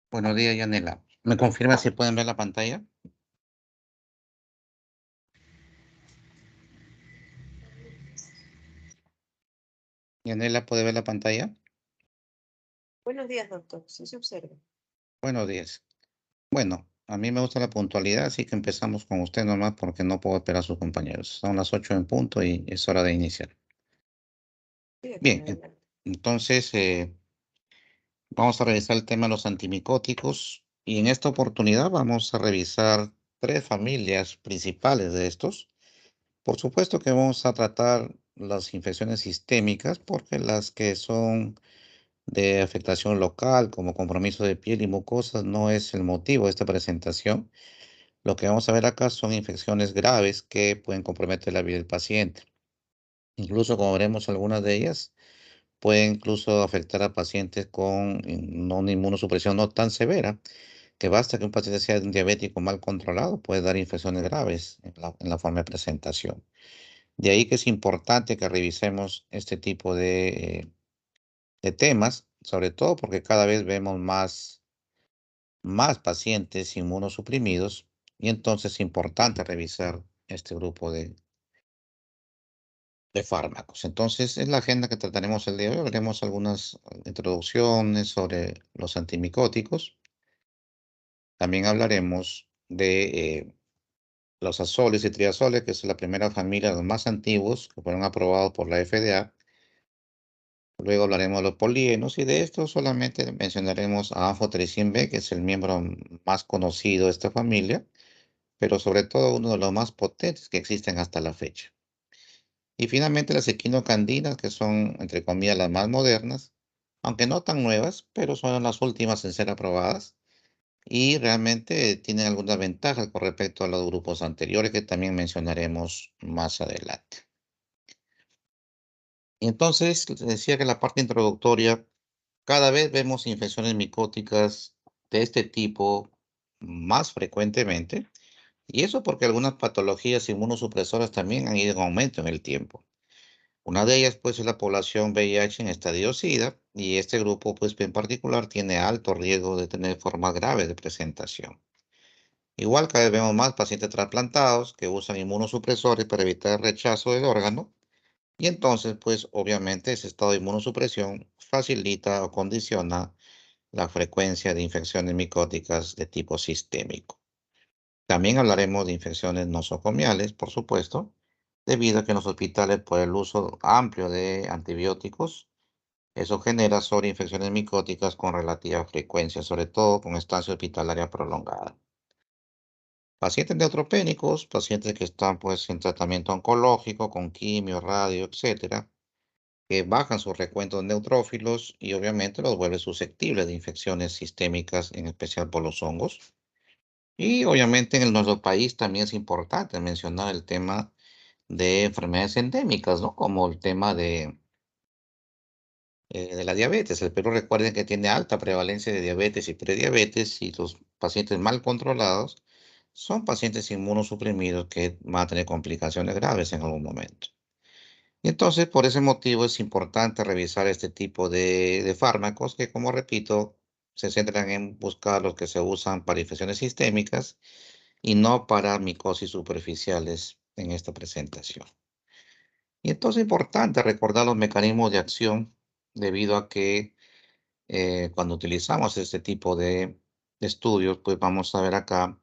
Buenos días, Yanela. ¿Me confirma si pueden ver la pantalla? Yanela, ¿puede ver la pantalla? Buenos días, doctor. Sí se observa. Buenos días. Bueno, a mí me gusta la puntualidad, así que empezamos con usted nomás porque no puedo esperar a sus compañeros. Son las 8 en punto y es hora de iniciar. Sí, doctor, Bien, adelante. entonces vamos a revisar el tema de los antimicóticos y en esta oportunidad vamos a revisar tres familias principales de estos. Por supuesto que vamos a tratar las infecciones sistémicas porque las que son de afectación local, como compromiso de piel y mucosas, no es el motivo de esta presentación. Lo que vamos a ver acá son infecciones graves que pueden comprometer la vida del paciente. Incluso, como veremos, algunas de ellas pueden incluso afectar a pacientes con una inmunosupresión no tan severa, que basta que un paciente sea un diabético mal controlado, puede dar infecciones graves en la forma de presentación. De ahí que es importante que revisemos este tipo de temas, sobre todo porque cada vez vemos más pacientes inmunosuprimidos y entonces es importante revisar este grupo de fármacos. Entonces, en la agenda que trataremos el día de hoy, veremos algunas introducciones sobre los antimicóticos. También hablaremos de los azoles y triazoles, que es la primera familia de los más antiguos que fueron aprobados por la FDA. Luego hablaremos de los polienos y de esto solamente mencionaremos a anfotericin B, que es el miembro más conocido de esta familia, pero sobre todo uno de los más potentes que existen hasta la fecha. Y finalmente las equinocandinas, que son, entre comillas, las más modernas, aunque no tan nuevas, pero son las últimas en ser aprobadas y realmente tienen algunas ventajas con respecto a los grupos anteriores que también mencionaremos más adelante. Y entonces, les decía que la parte introductoria, cada vez vemos infecciones micóticas de este tipo más frecuentemente, y eso porque algunas patologías inmunosupresoras también han ido en aumento en el tiempo. Una de ellas, pues, es la población VIH en estadio SIDA, y este grupo, pues, en particular, tiene alto riesgo de tener formas graves de presentación. Igual, cada vez vemos más pacientes trasplantados que usan inmunosupresores para evitar el rechazo del órgano, y entonces, pues, obviamente, ese estado de inmunosupresión facilita o condiciona la frecuencia de infecciones micóticas de tipo sistémico. También hablaremos de infecciones nosocomiales, por supuesto, debido a que en los hospitales por el uso amplio de antibióticos, eso genera sobreinfecciones micóticas con relativa frecuencia, sobre todo con estancia hospitalaria prolongada. Pacientes neutropénicos, pacientes que están pues en tratamiento oncológico, con quimio, radio, etcétera, que bajan sus recuentos neutrófilos y obviamente los vuelve susceptibles de infecciones sistémicas, en especial por los hongos. Y obviamente en nuestro país también es importante mencionar el tema de enfermedades endémicas, ¿no? Como el tema de la diabetes. El Perú, recuerden que tiene alta prevalencia de diabetes y prediabetes, y los pacientes mal controlados son pacientes inmunosuprimidos que van a tener complicaciones graves en algún momento. Y entonces, por ese motivo es importante revisar este tipo de fármacos que, como repito, se centran en buscar los que se usan para infecciones sistémicas y no para micosis superficiales en esta presentación. Y entonces es importante recordar los mecanismos de acción debido a que cuando utilizamos este tipo de estudios, pues vamos a ver acá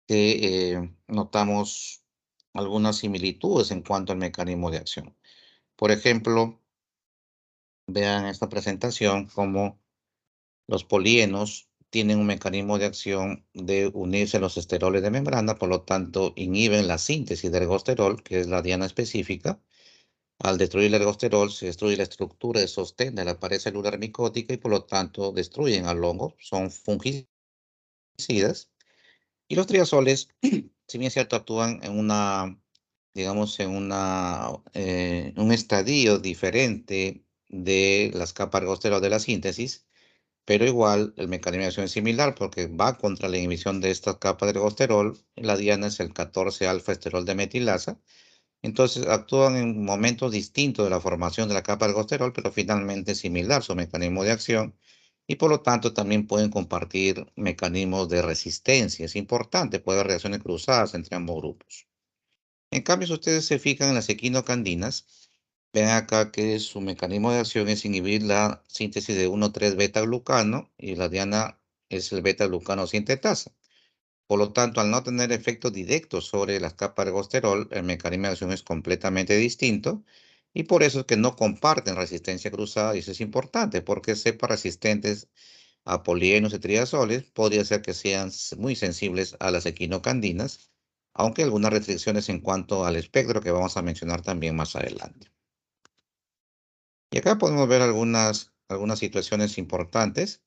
que notamos algunas similitudes en cuanto al mecanismo de acción. Por ejemplo, vean esta presentación como los polienos tienen un mecanismo de acción de unirse a los esteroles de membrana, por lo tanto inhiben la síntesis de ergosterol, que es la diana específica. Al destruir el ergosterol, se destruye la estructura de sostén de la pared celular micótica y por lo tanto destruyen al hongo, son fungicidas. Y los triazoles, si bien es cierto, actúan en digamos, un estadio diferente de las capas ergosterol de la síntesis, pero igual el mecanismo de acción es similar porque va contra la inhibición de estas capas de ergosterol. La diana es el 14-alfa esterol de metilasa. Entonces actúan en momentos distintos de la formación de la capa de ergosterol, pero finalmente es similar su mecanismo de acción y por lo tanto también pueden compartir mecanismos de resistencia. Es importante, puede haber reacciones cruzadas entre ambos grupos. En cambio, si ustedes se fijan en las equinocandinas, ven acá que su mecanismo de acción es inhibir la síntesis de 1,3-beta-glucano y la diana es el beta-glucano sintetasa. Por lo tanto, al no tener efectos directos sobre las capas de ergosterol, el mecanismo de acción es completamente distinto y por eso es que no comparten resistencia cruzada y eso es importante porque cepas resistentes a polienos y triazoles podría ser que sean muy sensibles a las equinocandinas, aunque algunas restricciones en cuanto al espectro que vamos a mencionar también más adelante. Y acá podemos ver algunas situaciones importantes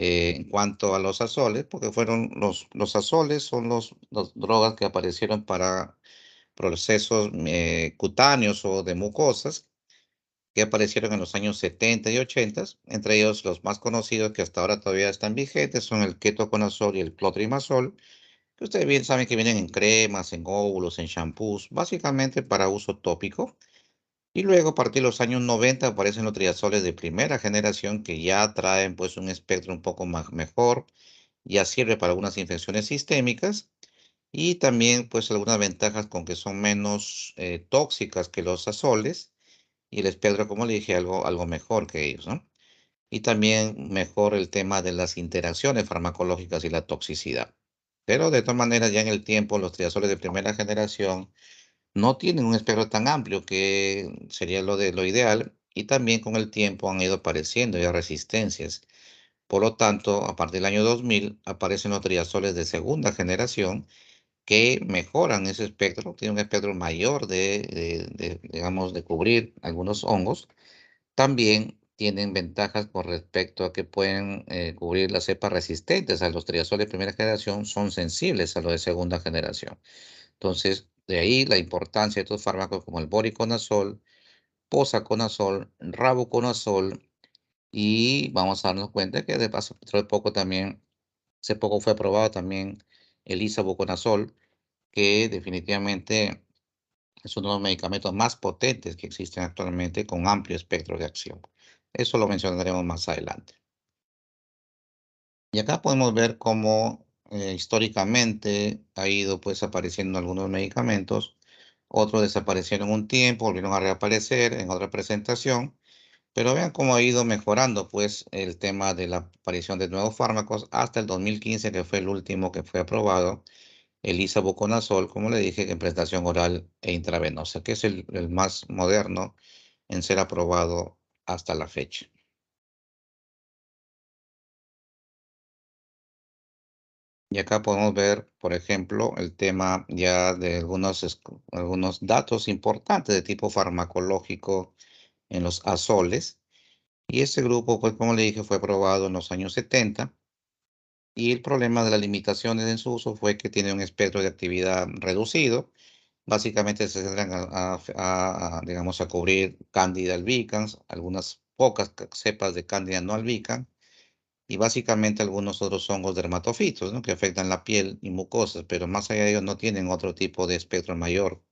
en cuanto a los azoles, porque fueron los azoles son las drogas que aparecieron para procesos cutáneos o de mucosas que aparecieron en los años 70 y 80, entre ellos los más conocidos que hasta ahora todavía están vigentes son el ketoconazol y el clotrimazol, que ustedes bien saben que vienen en cremas, en óvulos, en shampoos, básicamente para uso tópico. Y luego, a partir de los años 90, aparecen los triazoles de primera generación que ya traen pues un espectro un poco más mejor, ya sirve para algunas infecciones sistémicas y también pues algunas ventajas con que son menos tóxicas que los azoles y el espectro, como le dije, algo mejor que ellos, ¿no? Y también mejor el tema de las interacciones farmacológicas y la toxicidad. Pero de todas maneras, ya en el tiempo, los triazoles de primera generación no tienen un espectro tan amplio que sería lo ideal y también con el tiempo han ido apareciendo ya resistencias. Por lo tanto, a partir del año 2000 aparecen los triazoles de segunda generación que mejoran ese espectro, tienen un espectro mayor digamos, de cubrir algunos hongos. También tienen ventajas con respecto a que pueden cubrir las cepas resistentes a los triazoles de primera generación, son sensibles a los de segunda generación. Entonces, de ahí la importancia de estos fármacos como el voriconazol, posaconazol, rabuconazol, y vamos a darnos cuenta que de paso, dentro de poco también, hace poco fue aprobado también el isavuconazol, que definitivamente es uno de los medicamentos más potentes que existen actualmente con amplio espectro de acción. Eso lo mencionaremos más adelante. Y acá podemos ver cómo históricamente ha ido pues apareciendo algunos medicamentos, otros desaparecieron un tiempo, volvieron a reaparecer en otra presentación, pero vean cómo ha ido mejorando pues el tema de la aparición de nuevos fármacos hasta el 2015 que fue el último que fue aprobado, el isavuconazol, como le dije, en presentación oral e intravenosa, que es el más moderno en ser aprobado hasta la fecha. Y acá podemos ver, por ejemplo, el tema ya de algunos datos importantes de tipo farmacológico en los azoles. Y este grupo, pues como le dije, fue aprobado en los años 70. Y el problema de las limitaciones en su uso fue que tiene un espectro de actividad reducido. Básicamente se centran digamos, a cubrir Candida albicans, algunas pocas cepas de Candida no albicans y básicamente algunos otros hongos dermatofitos, ¿no? Que afectan la piel y mucosas, pero más allá de ellos no tienen otro tipo de espectro mayor.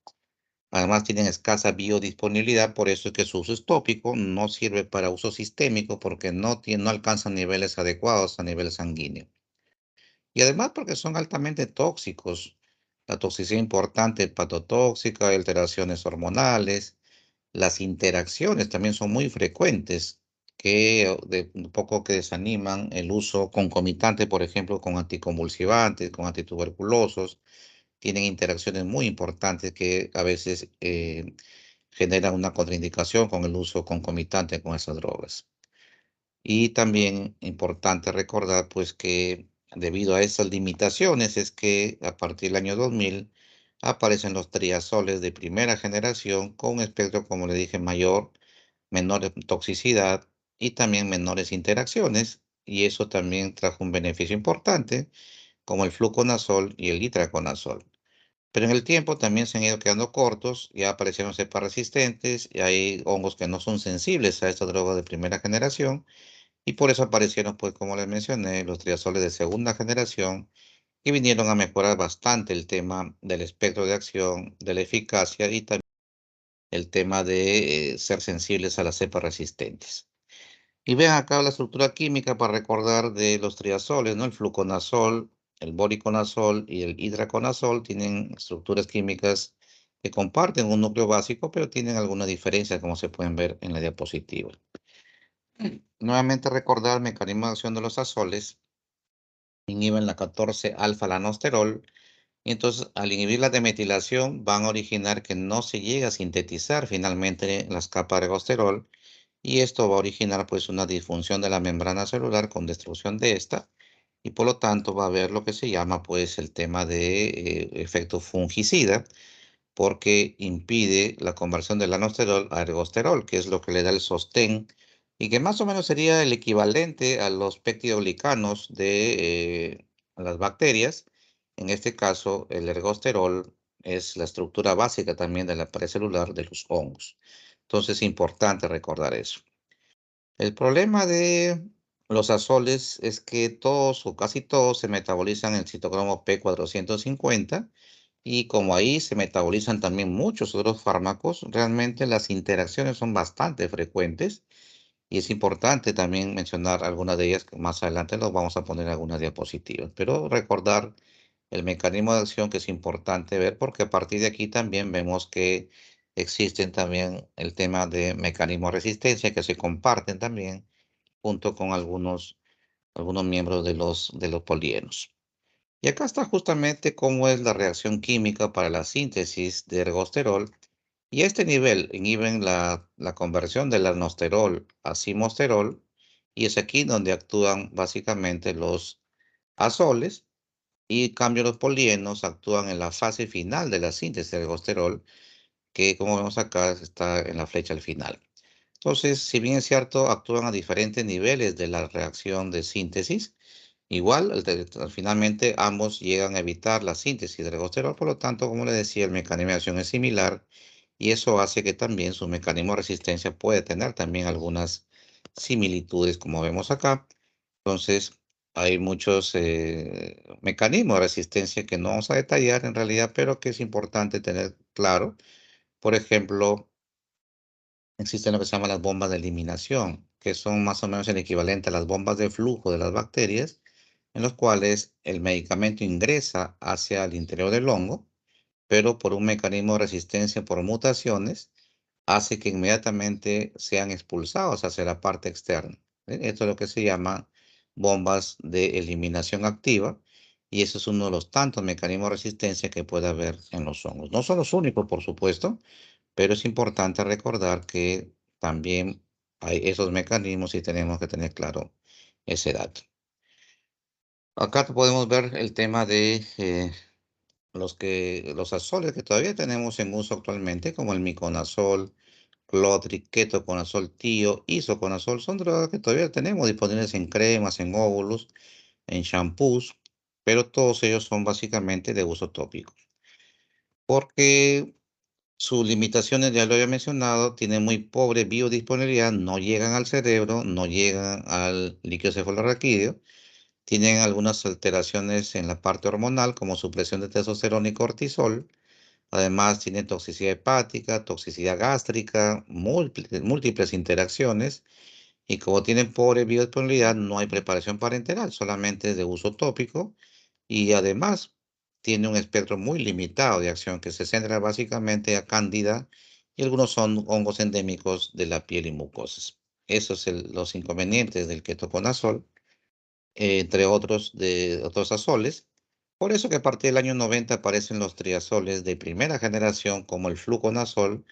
Además tienen escasa biodisponibilidad, por eso es que su uso es tópico, no sirve para uso sistémico porque no alcanzan niveles adecuados a nivel sanguíneo. Y además porque son altamente tóxicos. La toxicidad importante, hepatotóxica, alteraciones hormonales, las interacciones también son muy frecuentes que de un poco que desaniman el uso concomitante, por ejemplo, con anticonvulsivantes, con antituberculosos, tienen interacciones muy importantes que a veces generan una contraindicación con el uso concomitante con esas drogas. Y también importante recordar, pues, que debido a esas limitaciones es que a partir del año 2000 aparecen los triazoles de primera generación con un espectro, como le dije, mayor, menor toxicidad y también menores interacciones. Y eso también trajo un beneficio importante, como el fluconazol y el itraconazol. Pero en el tiempo también se han ido quedando cortos, ya aparecieron cepas resistentes y hay hongos que no son sensibles a esta droga de primera generación y por eso aparecieron, pues, como les mencioné, los triazoles de segunda generación, que vinieron a mejorar bastante el tema del espectro de acción, de la eficacia y también el tema de ser sensibles a las cepas resistentes. Y vean acá la estructura química para recordar de los triazoles, ¿no? El fluconazol, el boriconazol y el hidraconazol tienen estructuras químicas que comparten un núcleo básico, pero tienen alguna diferencia, como se pueden ver en la diapositiva. Nuevamente recordar el mecanismo de acción de los azoles. Inhiben la 14-alfa-lanosterol. Y entonces, al inhibir la demetilación, van a originar que no se llegue a sintetizar finalmente las capas de ergosterol. Y esto va a originar pues una disfunción de la membrana celular con destrucción de esta. Y por lo tanto va a haber lo que se llama pues el tema de efecto fungicida, porque impide la conversión del anosterol a ergosterol, que es lo que le da el sostén y que más o menos sería el equivalente a los peptidoglicanos de las bacterias. En este caso, el ergosterol es la estructura básica también de la pared celular de los hongos. Entonces es importante recordar eso. El problema de los azoles es que todos o casi todos se metabolizan en el citocromo P450 y como ahí se metabolizan también muchos otros fármacos, realmente las interacciones son bastante frecuentes y es importante también mencionar algunas de ellas que más adelante los vamos a poner en algunas diapositivas, pero recordar el mecanismo de acción que es importante ver porque a partir de aquí también vemos que existen también el tema de mecanismos de resistencia que se comparten también junto con algunos miembros de los polienos. Y acá está justamente cómo es la reacción química para la síntesis de ergosterol. Y a este nivel inhiben la conversión del ergosterol a simosterol. Y es aquí donde actúan básicamente los azoles. Y en cambio los polienos actúan en la fase final de la síntesis de ergosterol, que como vemos acá está en la flecha al final. Entonces, si bien es cierto, actúan a diferentes niveles de la reacción de síntesis, igual, finalmente ambos llegan a evitar la síntesis de ergosterol, por lo tanto, como les decía, el mecanismo de acción es similar y eso hace que también su mecanismo de resistencia puede tener también algunas similitudes, como vemos acá. Entonces, hay muchos mecanismos de resistencia que no vamos a detallar en realidad, pero que es importante tener claro. Por ejemplo, existen lo que se llama las bombas de eliminación, que son más o menos el equivalente a las bombas de flujo de las bacterias, en los cuales el medicamento ingresa hacia el interior del hongo, pero por un mecanismo de resistencia por mutaciones, hace que inmediatamente sean expulsados hacia la parte externa. Esto es lo que se llama bombas de eliminación activa, y eso es uno de los tantos mecanismos de resistencia que puede haber en los hongos. No son los únicos, por supuesto, pero es importante recordar que también hay esos mecanismos y tenemos que tener claro ese dato. Acá podemos ver el tema de los azoles que todavía tenemos en uso actualmente, como el miconazol, clotrid, ketoconazol, tío, isoconazol, son drogas que todavía tenemos disponibles en cremas, en óvulos, en shampoos, pero todos ellos son básicamente de uso tópico. Porque sus limitaciones, ya lo había mencionado, tienen muy pobre biodisponibilidad, no llegan al cerebro, no llegan al líquido cefalorraquídeo, tienen algunas alteraciones en la parte hormonal, como supresión de testosterona y cortisol. Además, tienen toxicidad hepática, toxicidad gástrica, múltiples interacciones. Y como tienen pobre biodisponibilidad, no hay preparación parenteral, solamente es de uso tópico. Y además, tiene un espectro muy limitado de acción que se centra básicamente a cándida y algunos son hongos endémicos de la piel y mucosas. Esos son los inconvenientes del ketoconazol, entre otros de otros azoles. Por eso que a partir del año 90 aparecen los triazoles de primera generación como el fluconazol,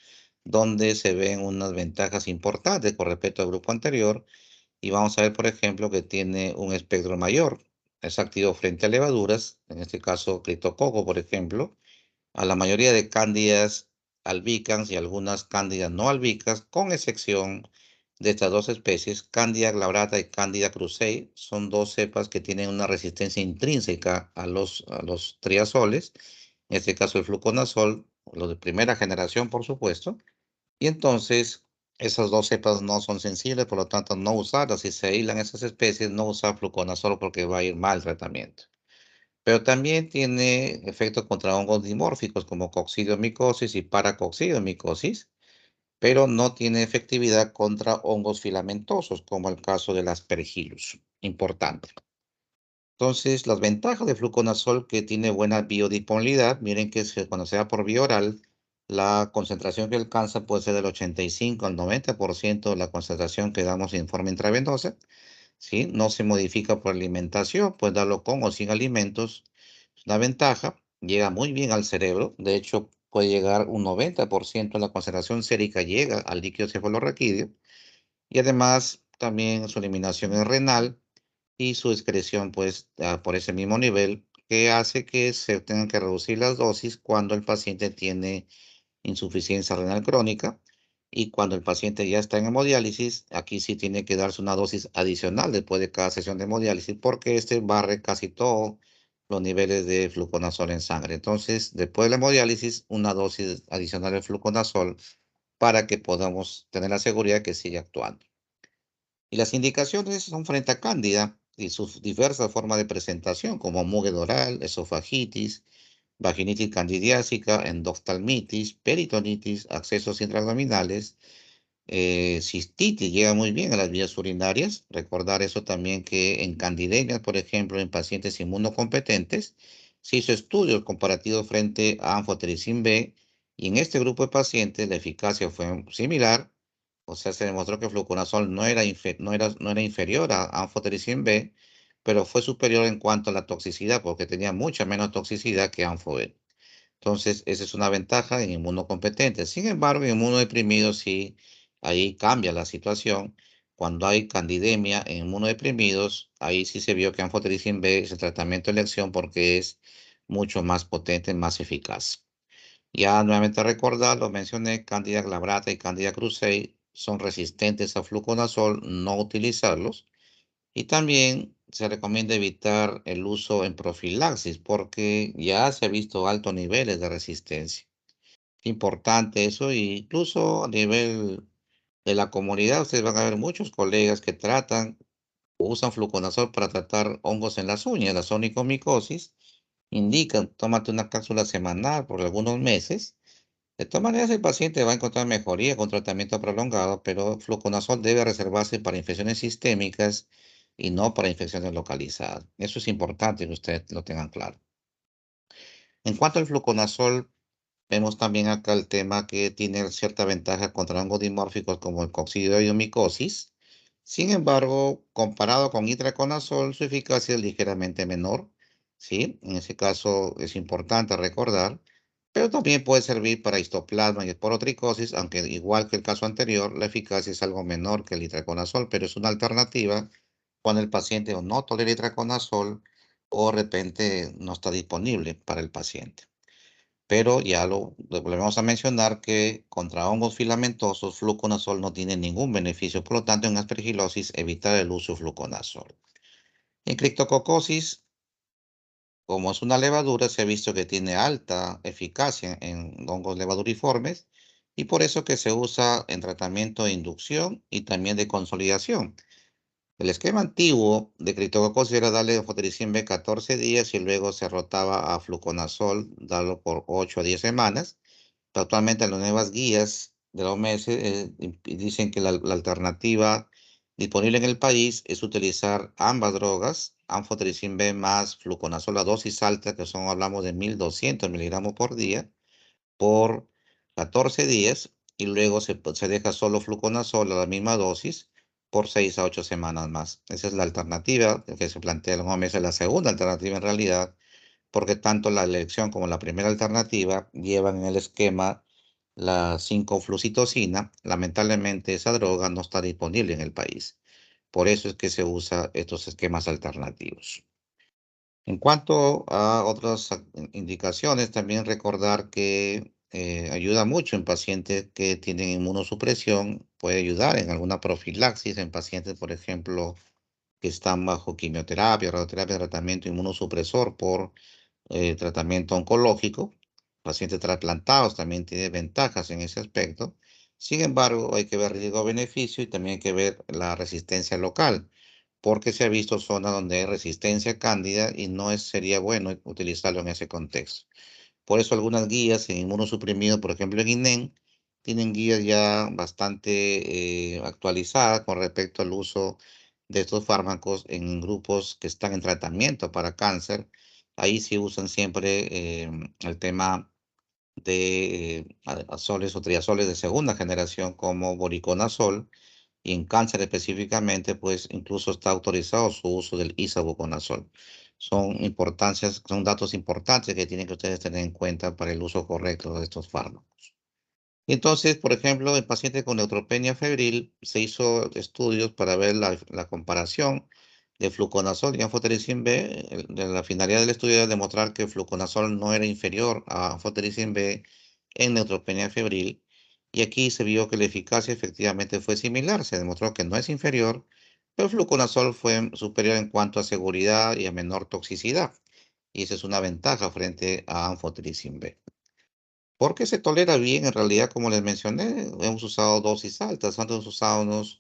donde se ven unas ventajas importantes con respecto al grupo anterior. Y vamos a ver, por ejemplo, que tiene un espectro mayor. Es activo frente a levaduras, en este caso criptococo, por ejemplo, a la mayoría de cándidas albicans y algunas cándidas no albicas, con excepción de estas dos especies, Candida glabrata y Candida krusei, son dos cepas que tienen una resistencia intrínseca a los triazoles, en este caso el fluconazol, los de primera generación, por supuesto, y entonces esas dos cepas no son sensibles, por lo tanto no usarlas. Si se aíslan esas especies, no usar fluconazol porque va a ir mal el tratamiento. Pero también tiene efectos contra hongos dimórficos como coccidiomicosis y paracoxidomicosis. pero no tiene efectividad contra hongos filamentosos, como el caso del Aspergillus. Importante. Entonces, las ventajas de fluconazol que tiene buena biodisponibilidad, miren que cuando se da por vía oral, la concentración que alcanza puede ser del 85 al 90% de la concentración que damos en forma intravenosa, ¿sí? No se modifica por alimentación, puedes darlo con o sin alimentos. Es una ventaja, llega muy bien al cerebro, de hecho puede llegar un 90% de la concentración sérica llega al líquido cefalorraquídeo y además también su eliminación es renal y su excreción pues por ese mismo nivel que hace que se tengan que reducir las dosis cuando el paciente tiene insuficiencia renal crónica y cuando el paciente ya está en hemodiálisis, aquí sí tiene que darse una dosis adicional después de cada sesión de hemodiálisis porque este barre casi todos los niveles de fluconazol en sangre. Entonces, después de la hemodiálisis, una dosis adicional de fluconazol para que podamos tener la seguridad que sigue actuando. Y las indicaciones son frente a cándida y sus diversas formas de presentación, como mugue oral, esofagitis, vaginitis candidiásica, endoftalmitis, peritonitis, accesos intraabdominales, cistitis llega muy bien a las vías urinarias. Recordar eso también que en candidemias, por ejemplo, en pacientes inmunocompetentes, se hizo estudios comparativos frente a anfotericin B y en este grupo de pacientes la eficacia fue similar, o sea, se demostró que fluconazol no era inferior a anfotericin B, pero fue superior en cuanto a la toxicidad, porque tenía mucha menos toxicidad que anfo B. Entonces, esa es una ventaja en inmunocompetentes. Sin embargo, en inmunodeprimidos sí, ahí cambia la situación. Cuando hay candidemia en inmunodeprimidos, ahí sí se vio que anfotericin B es el tratamiento de elección porque es mucho más potente, más eficaz. Ya nuevamente recordar, lo mencioné, Candida glabrata y Candida krusei son resistentes a fluconazol, no utilizarlos. Y también se recomienda evitar el uso en profilaxis porque ya se ha visto altos niveles de resistencia. Importante eso, e incluso a nivel de la comunidad, ustedes van a ver muchos colegas que tratan o usan fluconazol para tratar hongos en las uñas, la onicomicosis. Indican, tómate una cápsula semanal por algunos meses. De todas maneras, el paciente va a encontrar mejoría con tratamiento prolongado, pero fluconazol debe reservarse para infecciones sistémicas y no para infecciones localizadas. Eso es importante que ustedes lo tengan claro. En cuanto al fluconazol, vemos también acá el tema que tiene cierta ventaja contra hongos dimórficos como el coccidioidomicosis. Sin embargo, comparado con itraconazol, su eficacia es ligeramente menor. ¿Sí? En ese caso es importante recordar, pero también puede servir para histoplasma y esporotricosis, aunque igual que el caso anterior, la eficacia es algo menor que el itraconazol, pero es una alternativa cuando el paciente o no tolera itraconazol o de repente no está disponible para el paciente. Pero ya lo volvemos a mencionar que contra hongos filamentosos, fluconazol no tiene ningún beneficio. Por lo tanto, en aspergilosis, evitar el uso de fluconazol. En criptococosis, como es una levadura, se ha visto que tiene alta eficacia en hongos levaduriformes y por eso que se usa en tratamiento de inducción y también de consolidación. El esquema antiguo de criptococosis era darle anfotericin B 14 días y luego se rotaba a fluconazol, darlo por 8 a 10 semanas. Actualmente las nuevas guías de la OMS dicen que la alternativa disponible en el país es utilizar ambas drogas, anfotericin B más fluconazol a dosis alta, que son, hablamos de 1200 miligramos por día, por 14 días, y luego se deja solo fluconazol a la misma dosis por 6 a 8 semanas más. Esa es la alternativa que se plantea en la OMS, la segunda alternativa en realidad, porque tanto la elección como la primera alternativa llevan en el esquema la 5-flucitosina. Lamentablemente esa droga no está disponible en el país. Por eso es que se usa estos esquemas alternativos. En cuanto a otras indicaciones, también recordar que ayuda mucho en pacientes que tienen inmunosupresión, puede ayudar en alguna profilaxis en pacientes, por ejemplo, que están bajo quimioterapia, radioterapia, tratamiento inmunosupresor por tratamiento oncológico. Pacientes trasplantados también tienen ventajas en ese aspecto. Sin embargo, hay que ver riesgo-beneficio y también hay que ver la resistencia local, porque se ha visto zonas donde hay resistencia cándida y sería bueno utilizarlo en ese contexto. Por eso algunas guías en inmunosuprimidos, por ejemplo en INEM, tienen guías ya bastante actualizadas con respecto al uso de estos fármacos en grupos que están en tratamiento para cáncer. Ahí sí usan siempre el tema de azoles o triazoles de segunda generación como voriconazol, y en cáncer específicamente, pues incluso está autorizado su uso del isavuconazol. Son datos importantes que tienen que ustedes tener en cuenta para el uso correcto de estos fármacos. Y entonces, por ejemplo, en pacientes con neutropenia febril se hizo estudios para ver la comparación de fluconazol y anfotericin B. La finalidad del estudio era demostrar que el fluconazol no era inferior a anfotericin B en neutropenia febril. Y aquí se vio que la eficacia efectivamente fue similar. Se demostró que no es inferior, pero el fluconazol fue superior en cuanto a seguridad y a menor toxicidad. Y esa es una ventaja frente a anfotericin B. Porque se tolera bien, en realidad, como les mencioné, hemos usado dosis altas. Antes hemos usado unos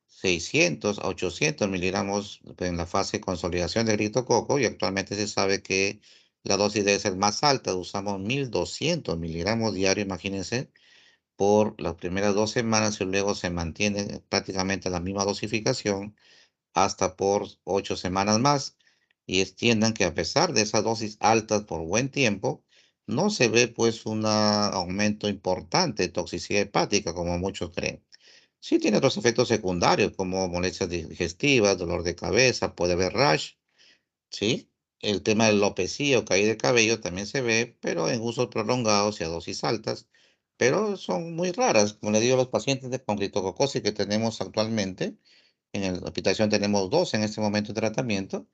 600 a 800 miligramos en la fase de consolidación de criptococo, y actualmente se sabe que la dosis debe ser más alta. Usamos 1200 miligramos diario, imagínense, por las primeras 2 semanas, y luego se mantiene prácticamente la misma dosificación hasta por 8 semanas más, y extiendan que a pesar de esas dosis altas por buen tiempo, no se ve pues un aumento importante de toxicidad hepática como muchos creen. Sí tiene otros efectos secundarios como molestias digestivas, dolor de cabeza, puede haber rash, ¿sí? El tema de alopecia o caída de cabello también se ve, pero en usos prolongados y a dosis altas, pero son muy raras. Como le digo a los pacientes con criptococosis que tenemos actualmente, en la hospitalización tenemos dos en este momento de tratamiento,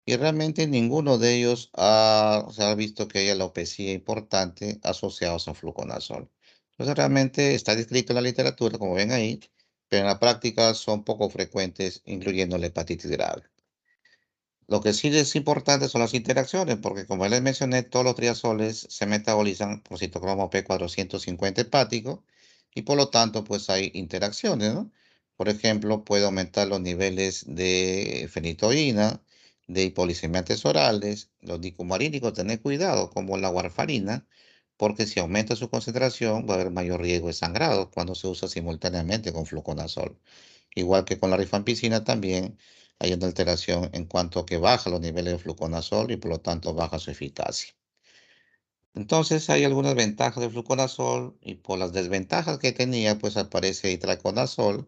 y realmente ninguno de ellos se ha visto que haya alopecia importante asociados a fluconazol. Entonces realmente está descrito en la literatura, como ven ahí, pero en la práctica son poco frecuentes, incluyendo la hepatitis grave. Lo que sí es importante son las interacciones, porque como les mencioné, todos los triazoles se metabolizan por citocromo P450 hepático, y por lo tanto, pues hay interacciones, ¿no? Por ejemplo, puede aumentar los niveles de fenitoína, de hipoglicemiantes orales, los dicumarínicos, tener cuidado, como la warfarina, porque si aumenta su concentración, va a haber mayor riesgo de sangrado cuando se usa simultáneamente con fluconazol. Igual que con la rifampicina también hay una alteración en cuanto a que baja los niveles de fluconazol y por lo tanto baja su eficacia. Entonces hay algunas ventajas del fluconazol, y por las desventajas que tenía, pues aparece itraconazol,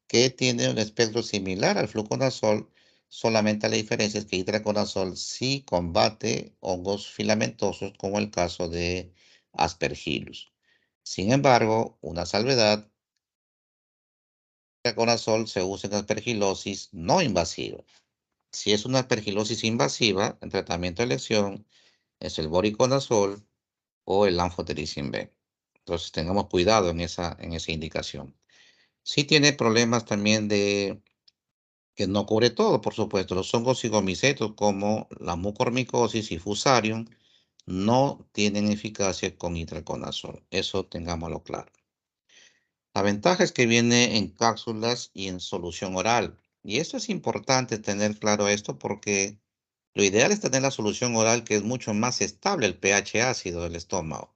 que tiene un espectro similar al fluconazol, solamente la diferencia es que itraconazol sí combate hongos filamentosos, como el caso de Aspergillus. Sin embargo, una salvedad: itraconazol se usa en aspergilosis no invasiva. Si es una aspergilosis invasiva, el tratamiento de elección es el voriconazol o el anfotericin B. Entonces tengamos cuidado en esa indicación. Sí tiene problemas también de que no cubre todo, por supuesto. Los hongos cigomicetos como la mucormicosis y fusarium no tienen eficacia con itraconazol. Eso tengámoslo claro. La ventaja es que viene en cápsulas y en solución oral. Y esto es importante tener claro esto, porque lo ideal es tener la solución oral, que es mucho más estable el pH ácido del estómago,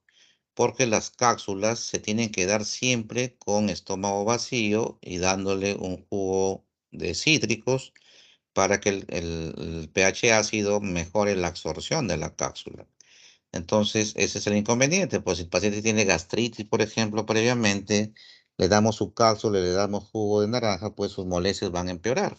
porque las cápsulas se tienen que dar siempre con estómago vacío y dándole un jugo de cítricos para que el pH ácido mejore la absorción de la cápsula. Entonces, ese es el inconveniente. Pues si el paciente tiene gastritis, por ejemplo, previamente, le damos su cápsula, le damos jugo de naranja, pues sus molestias van a empeorar.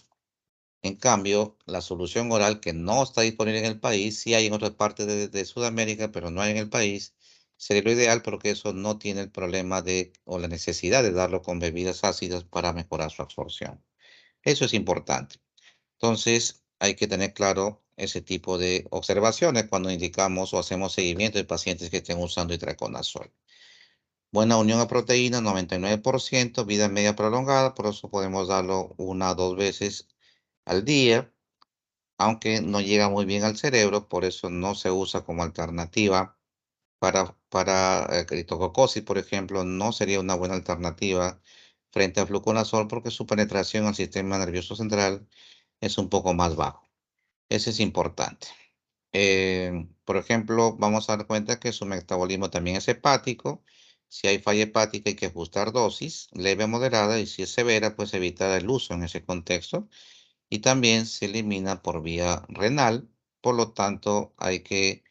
En cambio, la solución oral, que no está disponible en el país, sí hay en otras partes de Sudamérica, pero no hay en el país, sería lo ideal, porque eso no tiene el problema o la necesidad de darlo con bebidas ácidas para mejorar su absorción. Eso es importante. Entonces, hay que tener claro ese tipo de observaciones cuando indicamos o hacemos seguimiento de pacientes que estén usando itraconazol. Buena unión a proteína, 99%, vida media prolongada, por eso podemos darlo 1 o 2 veces al día, aunque no llega muy bien al cerebro, por eso no se usa como alternativa para criptococosis, por ejemplo. No sería una buena alternativa frente al fluconazol, porque su penetración al sistema nervioso central es un poco más bajo. Eso es importante. Por ejemplo, vamos a dar cuenta que su metabolismo también es hepático, Si hay falla hepática hay que ajustar dosis, leve a moderada, y si es severa, pues evitar el uso en ese contexto. Y también se elimina por vía renal, por lo tanto hay que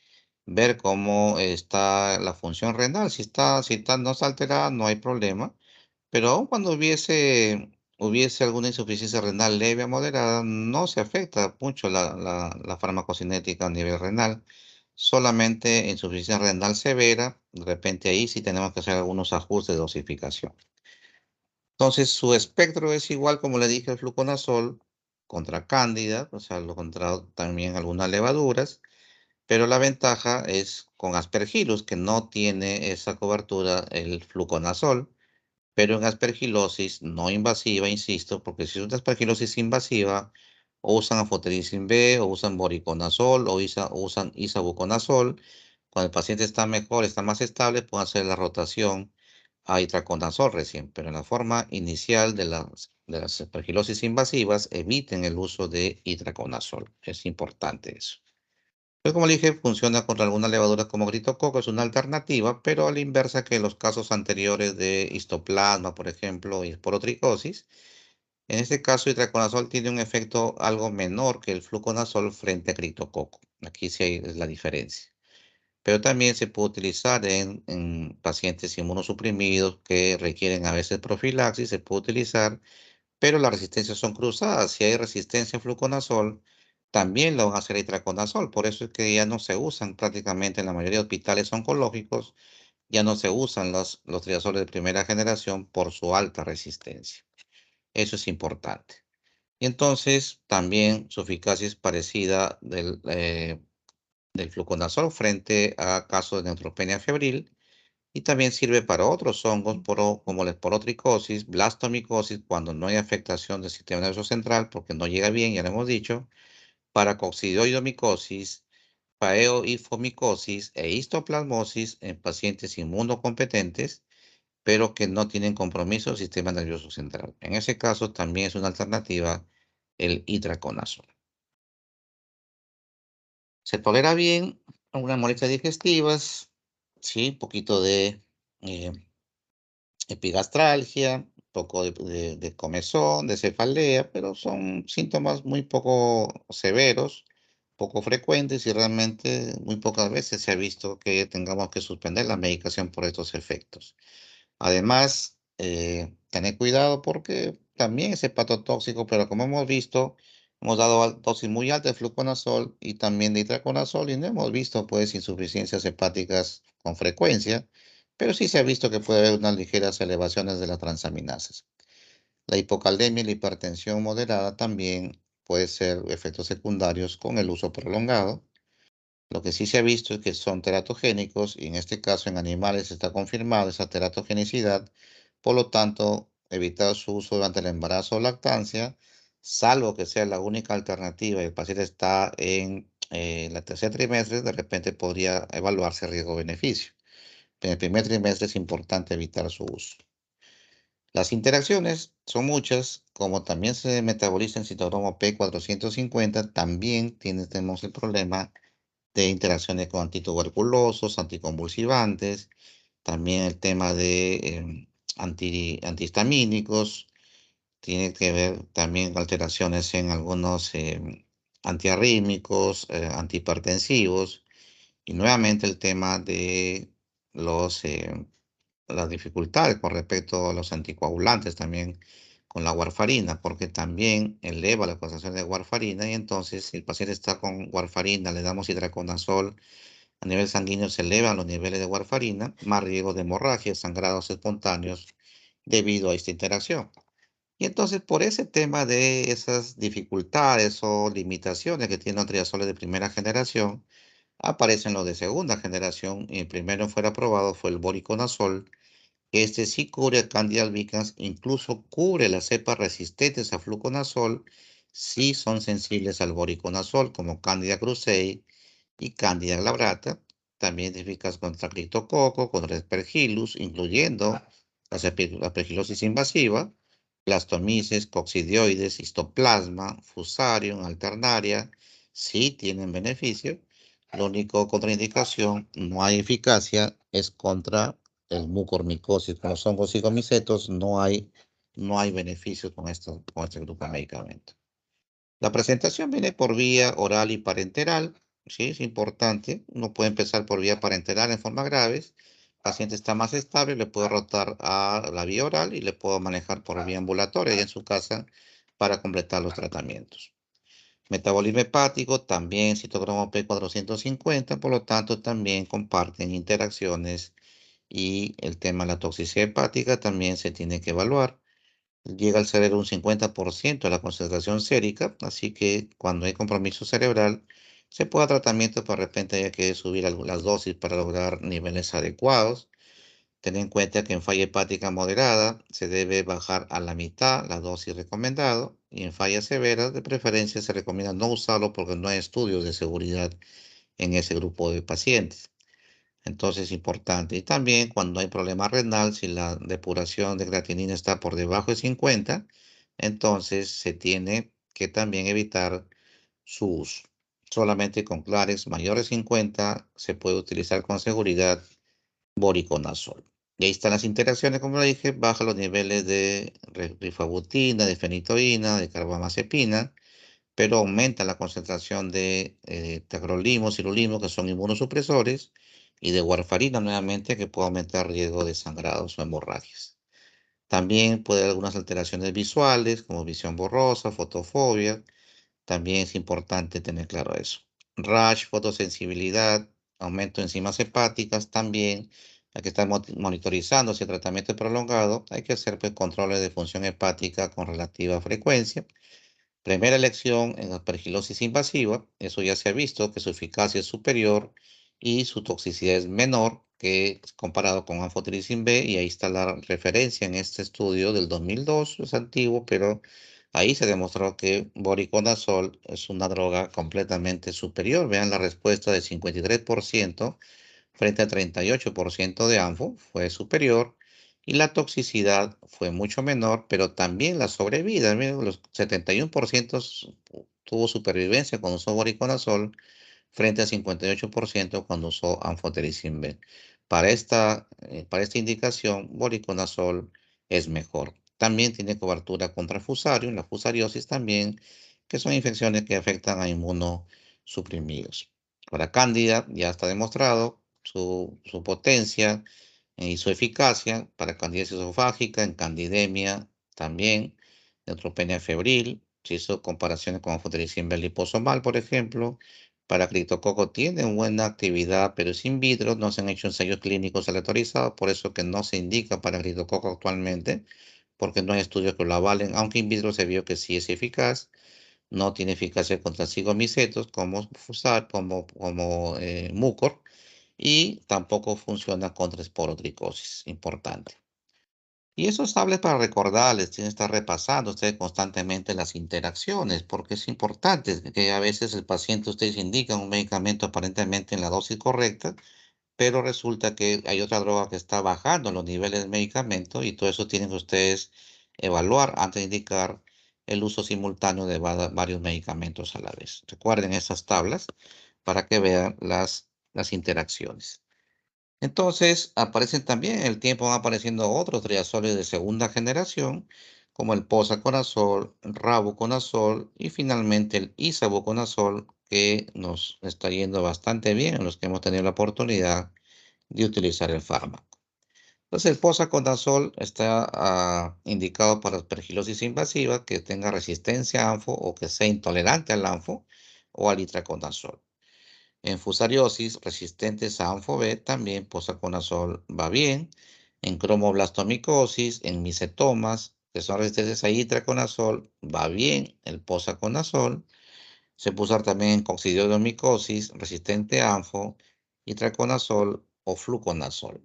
ver cómo está la función renal. Si no está alterada, no hay problema. Pero aun cuando hubiese alguna insuficiencia renal leve a moderada, no se afecta mucho la farmacocinética a nivel renal. Solamente insuficiencia renal severa, de repente ahí sí tenemos que hacer algunos ajustes de dosificación. Entonces, su espectro es igual, como le dije, el fluconazol contra cándida, o sea, lo contra también algunas levaduras, pero la ventaja es con aspergillus, que no tiene esa cobertura el fluconazol, pero en aspergilosis no invasiva, insisto, porque si es una aspergilosis invasiva, o usan anfotericin B, o usan voriconazol, o usan isavuconazol. Cuando el paciente está mejor, está más estable, pueden hacer la rotación a itraconazol recién, pero en la forma inicial de las aspergilosis invasivas, eviten el uso de itraconazol. Es importante eso. Pues como le dije, funciona contra algunas levaduras como gritococo, es una alternativa, pero a la inversa que los casos anteriores de histoplasma, por ejemplo, y porotricosis. En este caso, itraconazol tiene un efecto algo menor que el fluconazol frente a criptococo. Aquí sí es la diferencia. Pero también se puede utilizar en pacientes inmunosuprimidos que requieren a veces profilaxis, se puede utilizar, pero las resistencias son cruzadas. Si hay resistencia a fluconazol, también lo van a hacer a itraconazol. Por eso es que ya no se usan prácticamente en la mayoría de hospitales oncológicos, ya no se usan los triazoles de primera generación por su alta resistencia. Eso es importante. Y entonces también su eficacia es parecida del fluconazol frente a casos de neutropenia febril, y también sirve para otros hongos como la esporotricosis, blastomicosis, cuando no hay afectación del sistema nervioso central, porque no llega bien, ya lo hemos dicho, para coccidioidomicosis, paeohifomicosis e histoplasmosis en pacientes inmunocompetentes, pero que no tienen compromiso del sistema nervioso central. En ese caso también es una alternativa el itraconazol. Se tolera bien, algunas molestias digestivas, sí, un poquito de eh, epigastralgia, un poco de comezón, de cefalea, pero son síntomas muy poco severos, poco frecuentes, y realmente muy pocas veces se ha visto que tengamos que suspender la medicación por estos efectos. Además, tener cuidado porque también es hepatotóxico, pero como hemos visto, hemos dado dosis muy alta de fluconazol y también de itraconazol, y no hemos visto pues insuficiencias hepáticas con frecuencia, pero sí se ha visto que puede haber unas ligeras elevaciones de las transaminasas. La hipocaldemia y la hipertensión moderada también puede ser efectos secundarios con el uso prolongado. Lo que sí se ha visto es que son teratogénicos, y en este caso en animales está confirmada esa teratogenicidad. Por lo tanto, evitar su uso durante el embarazo o lactancia, salvo que sea la única alternativa y el paciente está en el tercer trimestre, de repente podría evaluarse riesgo-beneficio. En el primer trimestre es importante evitar su uso. Las interacciones son muchas, como también se metaboliza en citocromo P450, también tenemos el problema de interacciones con antituberculosos, anticonvulsivantes, también el tema de antihistamínicos, tiene que ver también con alteraciones en algunos antiarrítmicos, antihipertensivos, y nuevamente el tema de los, las dificultades con respecto a los anticoagulantes también con la warfarina, porque también eleva la concentración de warfarina, y entonces si el paciente está con warfarina, le damos itraconazol, a nivel sanguíneo se elevan los niveles de warfarina, más riesgo de hemorragia, sangrados espontáneos debido a esta interacción. Y entonces, por ese tema de esas dificultades o limitaciones que tienen los triazoles de primera generación, aparecen los de segunda generación, y el primero fuera aprobado fue el voriconazol. Este sí cubre Candida albicans, incluso cubre las cepas resistentes a fluconazol, sí son sensibles al voriconazol, como Candida krusei y Candida glabrata. También eficaz contra criptococo, contra aspergillus, incluyendo la aspergilosis invasiva, blastomices, coccidioides, histoplasma, fusarium, alternaria, sí tienen beneficio. Lo único contraindicación, no hay eficacia, es contra el mucormicosis con los hongos cigomicetos, no hay beneficios con este grupo de medicamentos. La presentación viene por vía oral y parenteral, ¿sí? Es importante. Uno puede empezar por vía parenteral en forma graves. El paciente está más estable, le puedo rotar a la vía oral y le puedo manejar por vía ambulatoria y en su casa para completar los tratamientos. Metabolismo hepático, también citocromo P450, por lo tanto también comparten interacciones y el tema de la toxicidad hepática también se tiene que evaluar. Llega al cerebro un 50% de la concentración sérica, así que cuando hay compromiso cerebral, se puede dar tratamiento, pero de repente hay que subir las dosis para lograr niveles adecuados. Ten en cuenta que en falla hepática moderada se debe bajar a la mitad la dosis recomendada y en fallas severas de preferencia se recomienda no usarlo porque no hay estudios de seguridad en ese grupo de pacientes. Entonces es importante. Y también cuando hay problema renal, si la depuración de creatinina está por debajo de 50, entonces se tiene que también evitar su uso. Solamente con Clarex mayores de 50 se puede utilizar con seguridad voriconazol. Y ahí están las interacciones, como le dije, baja los niveles de rifabutina, de fenitoína, de carbamazepina, pero aumenta la concentración de tacrolimus, sirolimus, que son inmunosupresores, y de warfarina nuevamente, que puede aumentar el riesgo de sangrados o hemorragias. También puede haber algunas alteraciones visuales, como visión borrosa, fotofobia. También es importante tener claro eso. Rash, fotosensibilidad, aumento de enzimas hepáticas, también hay que estar monitorizando si el tratamiento es prolongado. Hay que hacer pues, controles de función hepática con relativa frecuencia. Primera elección en aspergilosis invasiva, eso ya se ha visto que su eficacia es superior y su toxicidad es menor que comparado con anfotericin B, y ahí está la referencia en este estudio del 2002, es antiguo, pero ahí se demostró que voriconazol es una droga completamente superior. Vean la respuesta de 53% frente a 38% de ANFO, fue superior, y la toxicidad fue mucho menor, pero también la sobrevida, miren, los 71% tuvo supervivencia cuando usó voriconazol frente a 58% cuando usó anfotericin B. Para esta indicación, voriconazol es mejor. También tiene cobertura contra fusarium, la fusariosis también, que son infecciones que afectan a inmunosuprimidos. Para cándida ya está demostrado su potencia y su eficacia para candidiasis esofágica, en candidemia también, neutropenia febril. Se hizo comparaciones con anfotericin B liposomal, por ejemplo. Para criptococo tiene buena actividad, pero es in vitro, no se han hecho ensayos clínicos aleatorizados, por eso que no se indica para criptococo actualmente, porque no hay estudios que lo avalen, aunque in vitro se vio que sí es eficaz. No tiene eficacia contra cigomicetos como Fusar, como Mucor, y tampoco funciona contra esporotricosis, importante. Y eso es hable para recordarles, tienen que estar repasando ustedes constantemente las interacciones, porque es importante que a veces el paciente, ustedes indican un medicamento aparentemente en la dosis correcta, pero resulta que hay otra droga que está bajando los niveles del medicamento y todo eso tienen que ustedes evaluar antes de indicar el uso simultáneo de varios medicamentos a la vez. Recuerden esas tablas para que vean las interacciones. Entonces, aparecen también en el tiempo, van apareciendo otros triazoles de segunda generación, como el posaconazol, rabuconazol y finalmente el isavuconazol, que nos está yendo bastante bien en los que hemos tenido la oportunidad de utilizar el fármaco. Entonces, el posaconazol está indicado para aspergilosis invasiva que tenga resistencia a ANFO o que sea intolerante al ANFO o al itraconazol. En fusariosis resistentes a Anfo-B también posaconazol va bien. En cromoblastomicosis, en micetomas que son resistentes a itraconazol, va bien el posaconazol. Se puede usar también en coccidioidomicosis resistente a Anfo, itraconazol o fluconazol.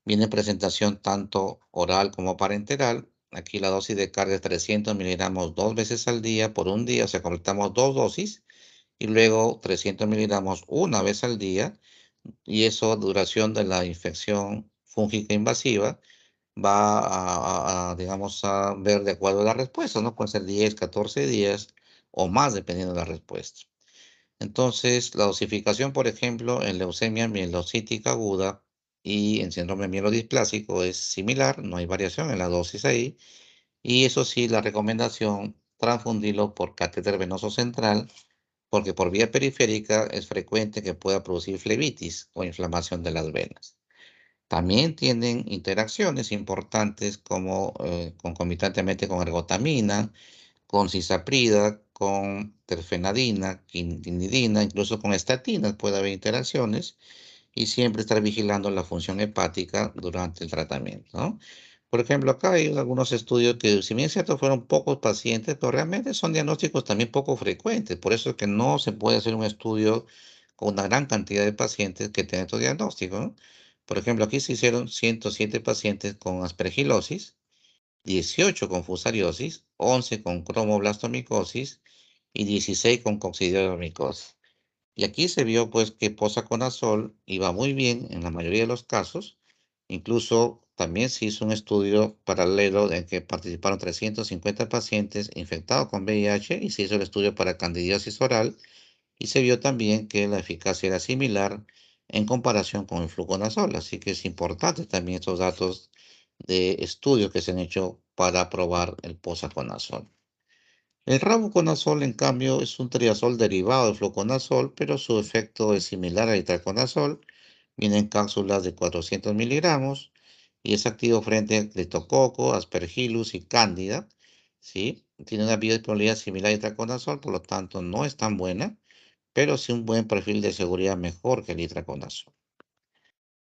Viene en presentación tanto oral como parenteral. Aquí la dosis de carga es 300 miligramos 2 veces al día por un día, o sea, completamos 2 dosis y luego 300 miligramos una vez al día, y eso, duración de la infección fúngica invasiva, va digamos, a ver de acuerdo a la respuesta, ¿no? Puede ser 10, 14 días o más, dependiendo de la respuesta. Entonces, la dosificación, por ejemplo, en leucemia mielocítica aguda, y en síndrome mielodisplásico es similar, no hay variación en la dosis ahí. Y eso sí, la recomendación, transfundirlo por catéter venoso central, porque por vía periférica es frecuente que pueda producir flebitis o inflamación de las venas. También tienen interacciones importantes como concomitantemente con ergotamina, con cisaprida, con terfenadina, quinidina, incluso con estatinas puede haber interacciones y siempre estar vigilando la función hepática durante el tratamiento, ¿no? Por ejemplo, acá hay algunos estudios que, si bien es cierto, fueron pocos pacientes, pero realmente son diagnósticos también poco frecuentes. Por eso es que no se puede hacer un estudio con una gran cantidad de pacientes que tengan estos diagnósticos, ¿no? Por ejemplo, aquí se hicieron 107 pacientes con aspergilosis, 18 con fusariosis, 11 con cromoblastomicosis y 16 con coccidioidomicosis. Y aquí se vio pues que posaconazol iba muy bien en la mayoría de los casos. Incluso también se hizo un estudio paralelo en que participaron 350 pacientes infectados con VIH y se hizo el estudio para candidiasis oral y se vio también que la eficacia era similar en comparación con el fluconazol. Así que es importante también estos datos de estudios que se han hecho para probar el posaconazol. El rabuconazol, en cambio, es un triazol derivado del fluconazol, pero su efecto es similar al itraconazol. Viene en cápsulas de 400 miligramos y es activo frente a Cleptococo, Aspergillus y Cándida. ¿Sí? Tiene una biodisponibilidad similar al itraconazol, por lo tanto no es tan buena, pero sí un buen perfil de seguridad mejor que el itraconazol.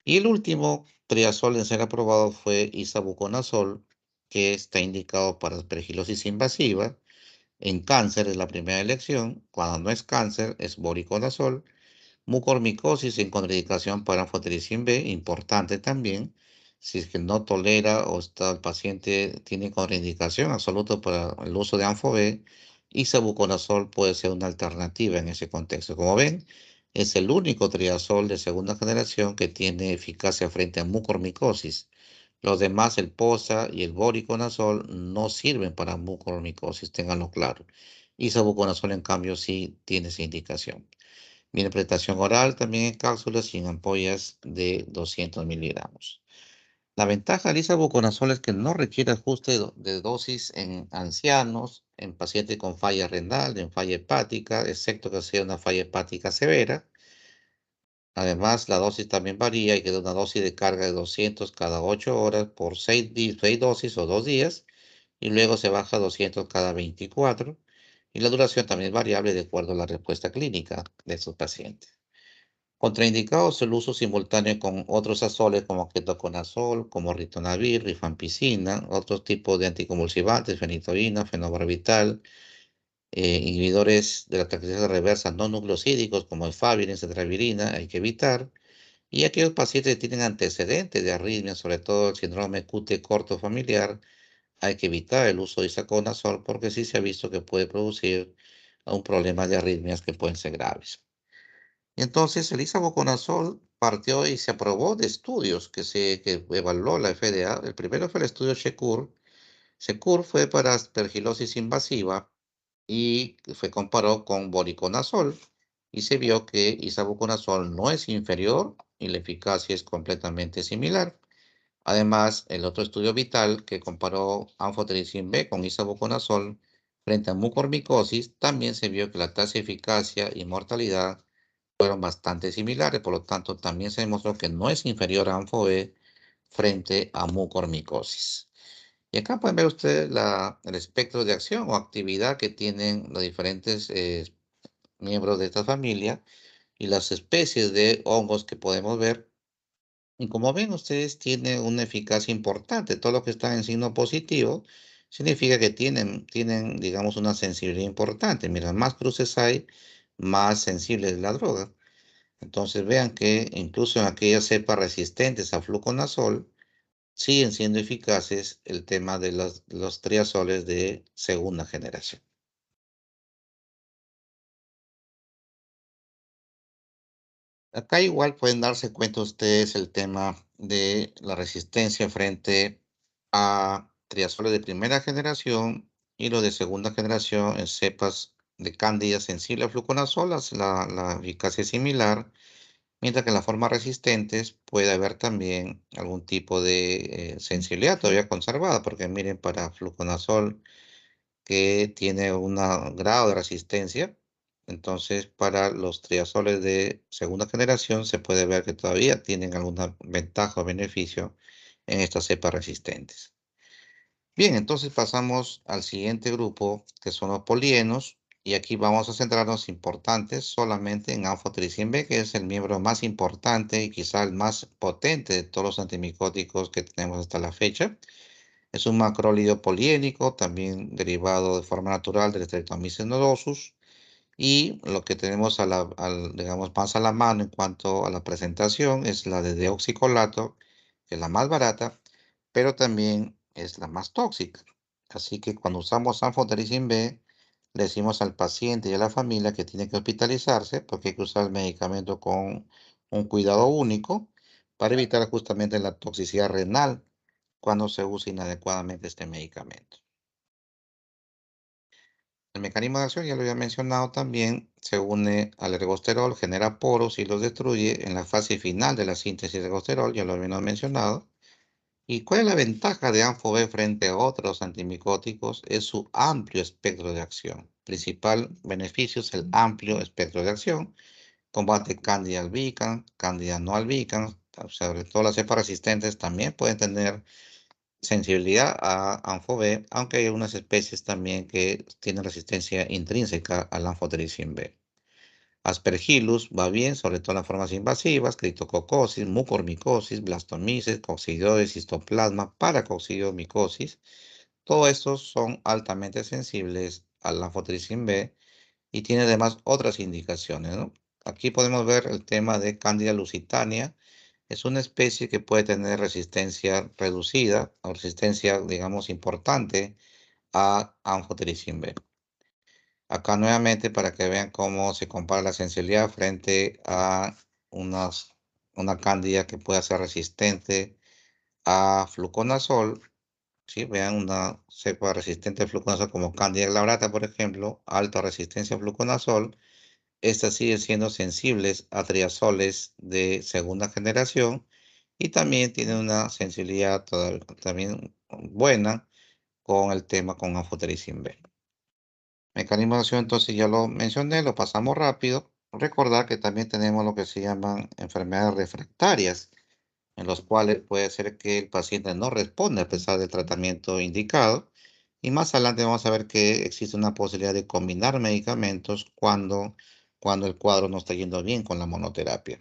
Y el último triazol en ser aprobado fue isavuconazol, que está indicado para aspergilosis invasiva. En cáncer es la primera elección. Cuando no es cáncer, es voriconazol. Mucormicosis en contraindicación para anfotericin B, importante también. Si es que no tolera o está, el paciente tiene contraindicación absoluta para el uso de Anfo B, isavuconazol puede ser una alternativa en ese contexto. Como ven, es el único triazol de segunda generación que tiene eficacia frente a mucormicosis. Los demás, el POSA y el voriconazol, no sirven para mucormicosis, ténganlo claro. Isavuconazol, en cambio, sí tiene esa indicación. Viene prestación oral también en cápsulas y en ampollas de 200 miligramos. La ventaja del isavuconazol es que no requiere ajuste de dosis en ancianos, en pacientes con falla renal, en falla hepática, excepto que sea una falla hepática severa. Además, la dosis también varía y queda una dosis de carga de 200 cada 8 horas por 6 dosis o 2 días, y luego se baja a 200 cada 24, y la duración también es variable de acuerdo a la respuesta clínica de estos pacientes. Contraindicados el uso simultáneo con otros azoles como ketoconazol, como ritonavir, rifampicina, otros tipos de anticonvulsivantes, fenitoína, fenobarbital, inhibidores de la taxidermia reversa no nucleosídicos como el favirin, cetravirina, hay que evitar. Y aquellos pacientes que tienen antecedentes de arritmia, sobre todo el síndrome QT corto familiar, hay que evitar el uso de isaconazol porque sí se ha visto que puede producir un problema de arritmias que pueden ser graves. Entonces, el isavuconazol partió y se aprobó de estudios que evaluó la FDA. El primero fue el estudio SECUR. SECUR fue para aspergilosis invasiva y fue comparado con voriconazol y se vio que isavuconazol no es inferior y la eficacia es completamente similar. Además, el otro estudio vital que comparó anfotericin B con isavuconazol frente a mucormicosis también se vio que la tasa de eficacia y mortalidad fueron bastante similares, por lo tanto también se demostró que no es inferior a ANFO-B frente a mucormicosis. Y acá pueden ver ustedes el espectro de acción o actividad que tienen los diferentes miembros de esta familia y las especies de hongos que podemos ver. Y como ven ustedes, tiene una eficacia importante. Todo lo que está en signo positivo significa que tienen, digamos, una sensibilidad importante. Mientras más cruces hay, más sensible es la droga. Entonces vean que incluso en aquellas cepas resistentes a fluconazol siguen siendo eficaces el tema de los triazoles de segunda generación. Acá igual pueden darse cuenta ustedes el tema de la resistencia frente a triazoles de primera generación y los de segunda generación en cepas de cándida sensible a fluconazol, la eficacia es similar. Mientras que en las formas resistentes puede haber también algún tipo de sensibilidad todavía conservada, porque miren, para fluconazol que tiene un grado de resistencia, entonces para los triazoles de segunda generación se puede ver que todavía tienen alguna ventaja o beneficio en estas cepas resistentes. Bien, entonces pasamos al siguiente grupo, que son los polienos, y aquí vamos a centrarnos importantes solamente en anfotericin B, que es el miembro más importante y quizá el más potente de todos los antimicóticos que tenemos hasta la fecha. Es un macrólido poliénico, también derivado de forma natural del Streptomyces nodosus, y lo que tenemos digamos, más a la mano en cuanto a la presentación es la de deoxicolato, que es la más barata, pero también es la más tóxica. Así que cuando usamos anfotericin B, le decimos al paciente y a la familia que tiene que hospitalizarse porque hay que usar el medicamento con un cuidado único para evitar justamente la toxicidad renal cuando se usa inadecuadamente este medicamento. El mecanismo de acción, ya lo había mencionado también, se une al ergosterol, genera poros y los destruye en la fase final de la síntesis de ergosterol, ya lo habíamos mencionado. ¿Y cuál es la ventaja de Anfo-B frente a otros antimicóticos? Es su amplio espectro de acción. Principal beneficio es el amplio espectro de acción. Combate Candida albicans, Candida no albicans, sobre todo las cepas resistentes también pueden tener sensibilidad a Anfo-B, aunque hay algunas especies también que tienen resistencia intrínseca al anfotericin B. Aspergillus va bien, sobre todo en las formas invasivas, criptococosis, mucormicosis, blastomices, coccidioides, cistoplasma, paracoccidiomicosis. Todos estos son altamente sensibles al anfotericin B y tiene además otras indicaciones, ¿no? Aquí podemos ver el tema de Candida lusitania. Es una especie que puede tener resistencia reducida o resistencia, digamos, importante a anfotericin B. Acá nuevamente para que vean cómo se compara la sensibilidad frente a unas, una cándida que pueda ser resistente a fluconazol. ¿Sí? Vean una cepa resistente a fluconazol como Candida glabrata, por ejemplo, alta resistencia a fluconazol. Estas siguen siendo sensibles a triazoles de segunda generación y también tienen una sensibilidad también buena con el tema con anfotericin B. Mecanismo de acción, entonces ya lo mencioné, lo pasamos rápido. Recordar que también tenemos lo que se llaman enfermedades refractarias, en los cuales puede ser que el paciente no responde a pesar del tratamiento indicado. Y más adelante vamos a ver que existe una posibilidad de combinar medicamentos cuando el cuadro no está yendo bien con la monoterapia.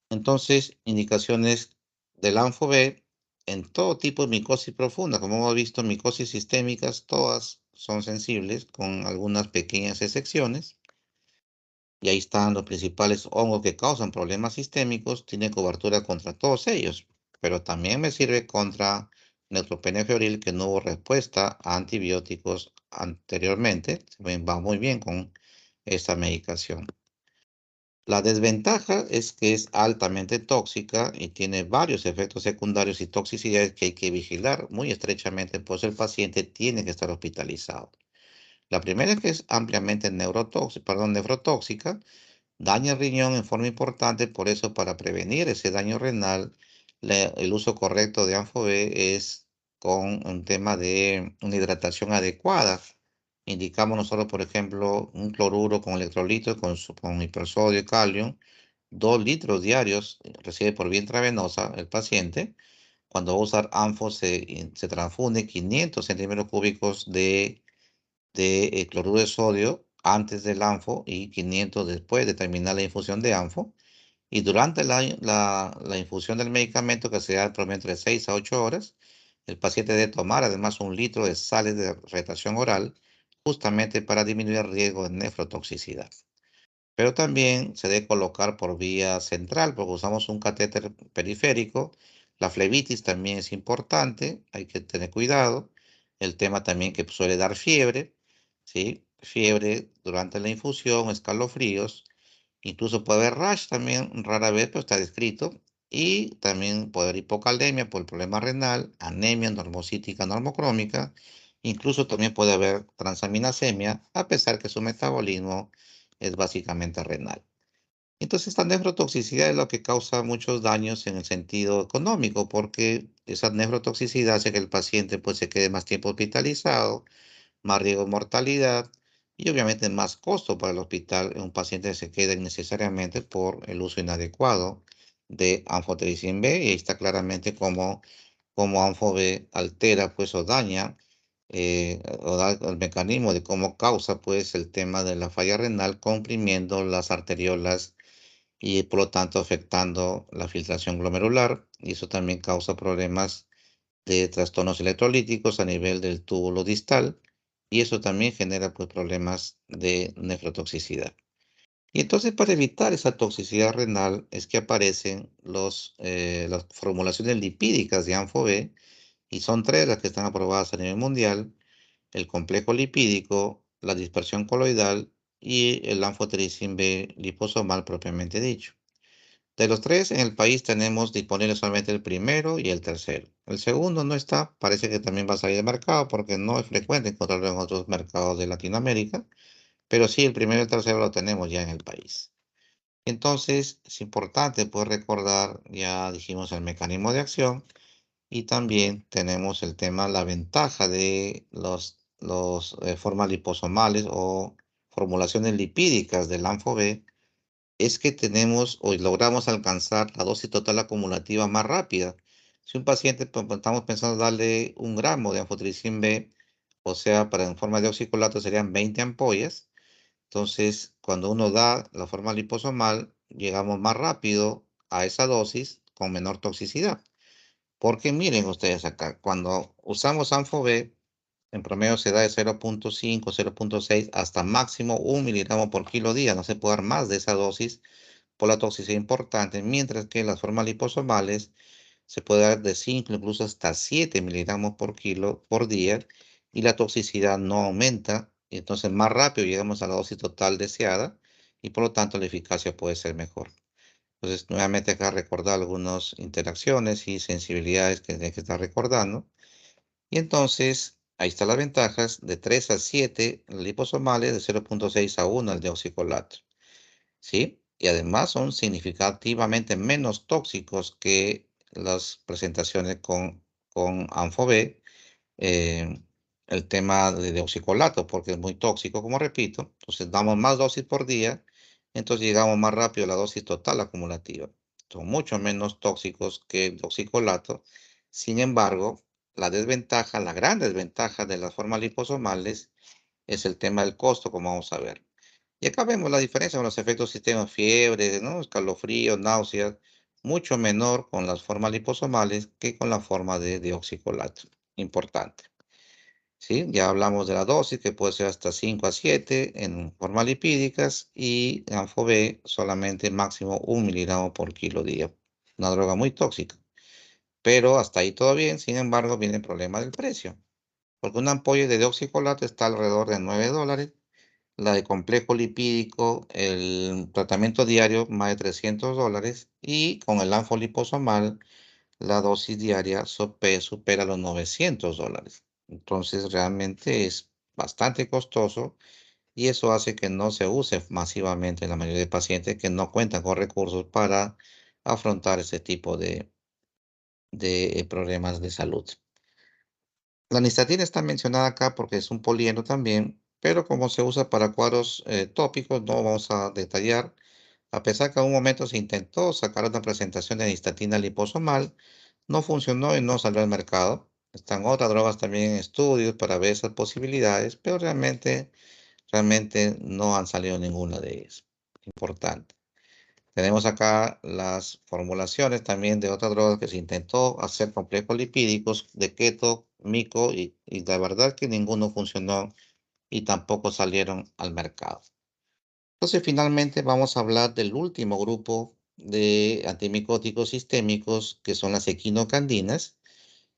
Entonces, indicaciones del ANFO-B en todo tipo de micosis profunda. Como hemos visto, micosis sistémicas, todas son sensibles, con algunas pequeñas excepciones. Y ahí están los principales hongos que causan problemas sistémicos. Tiene cobertura contra todos ellos. Pero también me sirve contra neutropenia febril, que no hubo respuesta a antibióticos anteriormente. Va muy bien con esta medicación. La desventaja es que es altamente tóxica y tiene varios efectos secundarios y toxicidades que hay que vigilar muy estrechamente, pues el paciente tiene que estar hospitalizado. La primera es que es ampliamente nefrotóxica, daña el riñón en forma importante, por eso para prevenir ese daño renal, el uso correcto de Anfo-B es con un tema de una hidratación adecuada. Indicamos nosotros, por ejemplo, un cloruro con electrolitos, con hipersodio y calio, 2 litros diarios recibe por vía intravenosa el paciente. Cuando va a usar Anfo se transfunde 500 centímetros cúbicos de cloruro de sodio antes del ANFO y 500 después de terminar la infusión de ANFO. Y durante la infusión del medicamento, que se da promedio entre 6 a 8 horas, el paciente debe tomar además 1 litro de sales de retracción oral, justamente para disminuir el riesgo de nefrotoxicidad. Pero también se debe colocar por vía central, porque usamos un catéter periférico. La flebitis también es importante, hay que tener cuidado. El tema también que suele dar fiebre, ¿sí? Fiebre durante la infusión, escalofríos. Incluso puede haber rash también, rara vez, pero está descrito. Y también puede haber hipocalemia por el problema renal, anemia normocítica normocrómica. Incluso también puede haber transaminasemia, a pesar que su metabolismo es básicamente renal. Entonces, esta nefrotoxicidad es lo que causa muchos daños en el sentido económico, porque esa nefrotoxicidad hace que el paciente pues, se quede más tiempo hospitalizado, más riesgo de mortalidad y obviamente más costo para el hospital en un paciente que se queda innecesariamente por el uso inadecuado de anfotericin B. Y ahí está claramente cómo Anfo-B altera pues, o daña o da el mecanismo de cómo causa pues, el tema de la falla renal, comprimiendo las arteriolas y por lo tanto afectando la filtración glomerular. Y eso también causa problemas de trastornos electrolíticos a nivel del túbulo distal y eso también genera pues, problemas de nefrotoxicidad. Y entonces para evitar esa toxicidad renal es que aparecen las formulaciones lipídicas de Anfo-B y son tres las que están aprobadas a nivel mundial: el complejo lipídico, la dispersión coloidal y el anfotericin B liposomal propiamente dicho. De los tres, en el país tenemos disponible solamente el primero y el tercero. El segundo no está, parece que también va a salir del mercado porque no es frecuente encontrarlo en otros mercados de Latinoamérica, pero sí el primero y el tercero lo tenemos ya en el país. Entonces, es importante pues recordar, ya dijimos el mecanismo de acción y también tenemos el tema, la ventaja de los formas liposomales o formulaciones lipídicas del Anfo-B es que tenemos o logramos alcanzar la dosis total acumulativa más rápida. Si un paciente, estamos pensando darle 1 gramo de anfotericin B, o sea, para en forma de oxicolato serían 20 ampollas. Entonces, cuando uno da la forma liposomal, llegamos más rápido a esa dosis con menor toxicidad. Porque miren ustedes acá, cuando usamos Anfo-B, en promedio se da de 0.5, 0.6 hasta máximo 1 miligramo por kilo día. No se puede dar más de esa dosis por la toxicidad importante, mientras que las formas liposomales se puede dar de 5, incluso hasta 7 miligramos por kilo por día, y la toxicidad no aumenta, y entonces más rápido llegamos a la dosis total deseada, y por lo tanto la eficacia puede ser mejor. Entonces, nuevamente acá recordar algunas interacciones y sensibilidades que hay que estar recordando. Y entonces, ahí están las ventajas: de 3 a 7 liposomales, de 0.6 a 1 el de oxicolato. ¿Sí? Y además son significativamente menos tóxicos que las presentaciones con Anfo-B, eh, el tema de oxicolato, porque es muy tóxico, como repito. Entonces damos más dosis por día, entonces llegamos más rápido a la dosis total acumulativa. Son mucho menos tóxicos que el oxicolato. Sin embargo, la desventaja, la gran desventaja de las formas liposomales es el tema del costo, como vamos a ver. Y acá vemos la diferencia con los efectos sistema fiebre, ¿no? Escalofríos, náuseas, mucho menor con las formas liposomales que con la forma de deoxicolato. Importante. ¿Sí? Ya hablamos de la dosis, que puede ser hasta 5 a 7 en formas lipídicas, y en Anfo-B solamente máximo 1 miligramo por kilo día. Una droga muy tóxica. Pero hasta ahí todo bien. Sin embargo, viene el problema del precio. Porque una ampolla de deoxicolato está alrededor de $9, la de complejo lipídico, el tratamiento diario, más de $300, y con el anfoliposomal, la dosis diaria supera los $900. Entonces, realmente es bastante costoso y eso hace que no se use masivamente en la mayoría de pacientes que no cuentan con recursos para afrontar ese tipo de problemas de salud. La nistatina está mencionada acá porque es un polieno también, pero como se usa para cuadros tópicos, no vamos a detallar. A pesar que en un momento se intentó sacar una presentación de nistatina liposomal, no funcionó y no salió al mercado. Están otras drogas también en estudios para ver esas posibilidades, pero realmente no han salido ninguna de ellas. Importante. Tenemos acá las formulaciones también de otras drogas que se intentó hacer complejos lipídicos de keto, mico, y la verdad que ninguno funcionó y tampoco salieron al mercado. Entonces, finalmente vamos a hablar del último grupo de antimicóticos sistémicos, que son las equinocandinas,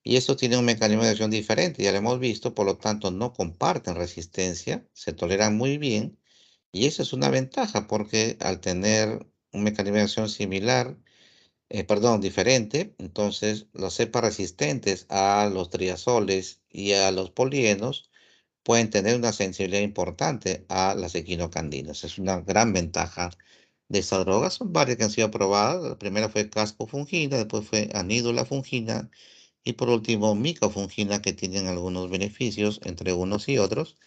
y eso tiene un mecanismo de acción diferente, ya lo hemos visto, por lo tanto no comparten resistencia, se toleran muy bien, y eso es una ventaja porque al tener un mecanismo de acción similar, perdón, diferente, entonces las cepas resistentes a los triazoles y a los polienos pueden tener una sensibilidad importante a las equinocandinas. Es una gran ventaja de estas drogas. Son varias que han sido aprobadas. La primera fue caspofungina, después fue anidulafungina y por último micafungina, que tienen algunos beneficios entre unos y otros,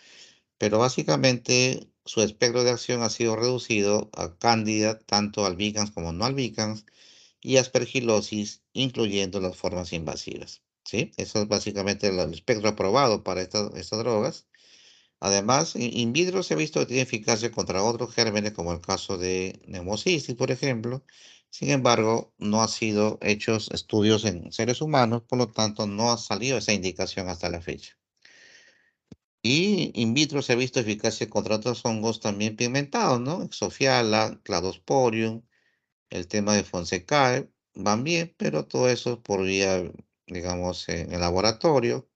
pero básicamente su espectro de acción ha sido reducido a cándida, tanto albicans como no albicans, y aspergilosis, incluyendo las formas invasivas. ¿Sí? Eso es básicamente el espectro aprobado para estas drogas. Además, in vitro se ha visto que tiene eficacia contra otros gérmenes, como el caso de neumocistis, por ejemplo. Sin embargo, no ha sido hechos estudios en seres humanos, por lo tanto, no ha salido esa indicación hasta la fecha. Y in vitro se ha visto eficacia contra otros hongos también pigmentados, ¿no? Exofiala, Cladosporium, el tema de Fonsecae, van bien, pero todo eso por vía, digamos, en el laboratorio,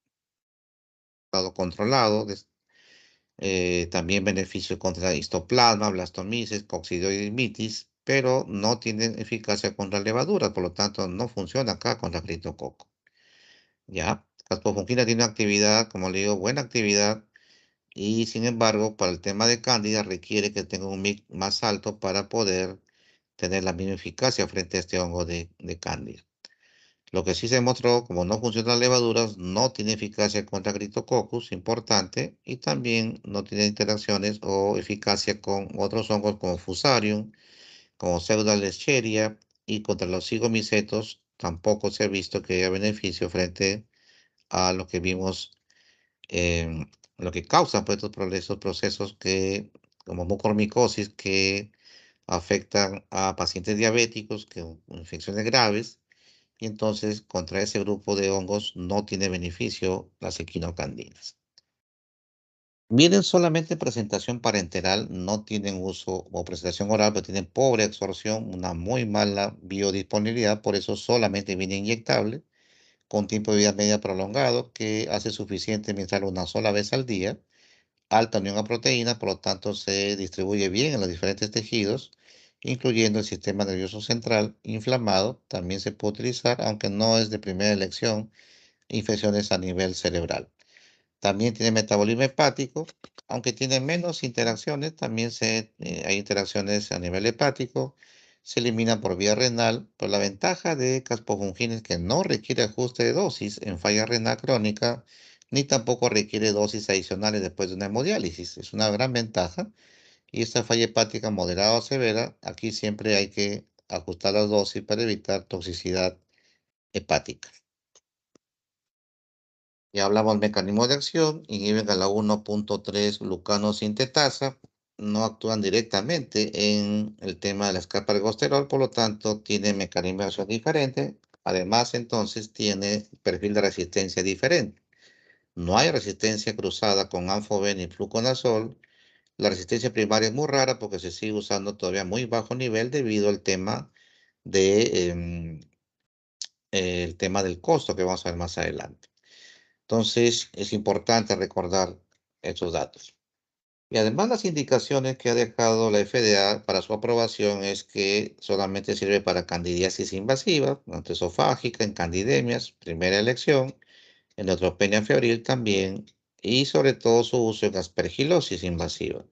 estado controlado, también beneficio contra histoplasma, blastomisis, coccidioiditis, pero no tienen eficacia contra levaduras, por lo tanto no funciona acá contra criptococo. Ya, caspofungina tiene actividad, como le digo, buena actividad, y sin embargo, para el tema de cándida requiere que tenga un MIC más alto para poder tener la misma eficacia frente a este hongo de cándida. Lo que sí se demostró, como no funcionan las levaduras, no tiene eficacia contra Cryptococcus, importante, y también no tiene interacciones o eficacia con otros hongos como Fusarium, como Pseudo-Leschieria, y contra los cigomicetos tampoco se ha visto que haya beneficio frente a lo que vimos, lo que causan pues, estos procesos que, como mucormicosis, que afectan a pacientes diabéticos, que infecciones graves, y entonces contra ese grupo de hongos no tiene beneficio las equinocandinas. Vienen solamente en presentación parenteral, no tienen uso o presentación oral, pero tienen pobre absorción, una muy mala biodisponibilidad, por eso solamente viene inyectable, con tiempo de vida media prolongado, que hace suficiente administrar una sola vez al día, alta unión a proteína, por lo tanto se distribuye bien en los diferentes tejidos, incluyendo el sistema nervioso central inflamado. También se puede utilizar, aunque no es de primera elección, infecciones a nivel cerebral. También tiene metabolismo hepático, aunque tiene menos interacciones, también hay interacciones a nivel hepático, se elimina por vía renal, pero la ventaja de caspofungina es que no requiere ajuste de dosis en falla renal crónica, ni tampoco requiere dosis adicionales después de una hemodiálisis. Es una gran ventaja. Y esta falla hepática moderada o severa, aquí siempre hay que ajustar las dosis para evitar toxicidad hepática. Ya hablamos del mecanismo de acción, inhiben a la 1.3 glucano sintetasa, no actúan directamente en el tema de la capa de colesterol, por lo tanto tiene mecanismo de acción diferente, además entonces tiene perfil de resistencia diferente. No hay resistencia cruzada con Anfoven y fluconazol. La resistencia primaria es muy rara porque se sigue usando todavía a muy bajo nivel debido al tema el tema del costo que vamos a ver más adelante. Entonces, es importante recordar estos datos. Y además las indicaciones que ha dejado la FDA para su aprobación es que solamente sirve para candidiasis invasiva, gastroesofágica, en candidemias, primera elección, en neutropenia febril también, y sobre todo su uso en aspergilosis invasiva,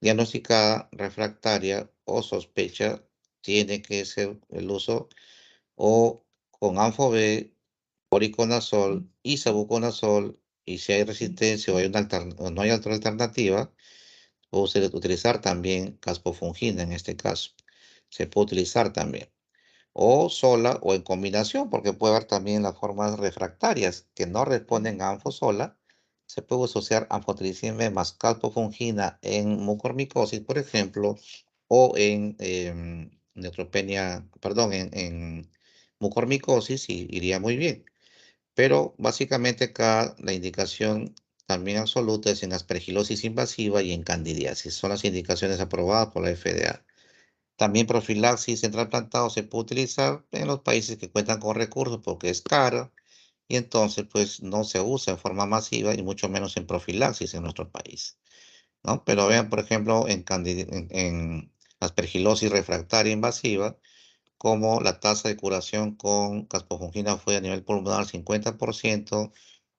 diagnosticada, refractaria o sospecha, tiene que ser el uso o con Anfo-B, oriconazol, isavuconazol, y si hay resistencia o, o no hay otra alternativa, o utilizar también caspofungina en este caso. Se puede utilizar también. O sola o en combinación, porque puede haber también las formas refractarias que no responden a anfosola. Se puede asociar anfotericina más caspofungina en mucormicosis, por ejemplo, o en neutropenia, perdón, en mucormicosis, y iría muy bien. Pero básicamente acá la indicación también absoluta es en aspergilosis invasiva y en candidiasis. Son las indicaciones aprobadas por la FDA. También profilaxis en trasplantado se puede utilizar en los países que cuentan con recursos porque es caro y entonces pues no se usa en forma masiva y mucho menos en profilaxis en nuestro país, ¿no? Pero vean, por ejemplo, en aspergilosis refractaria invasiva, como la tasa de curación con caspofungina fue a nivel pulmonar 50%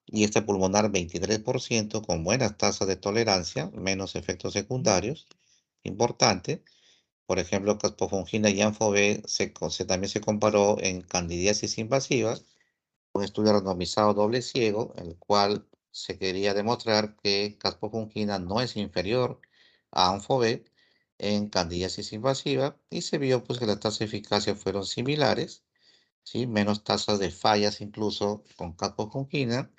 y este pulmonar 23%, con buenas tasas de tolerancia, menos efectos secundarios, importante. Por ejemplo, caspofungina y Anfovec también se comparó en candidiasis invasiva, un estudio randomizado doble ciego, en el cual se quería demostrar que caspofungina no es inferior a Anfovec en candidiasis invasiva y se vio pues que las tasas de eficacia fueron similares, ¿sí? Menos tasas de fallas incluso con caspofungina,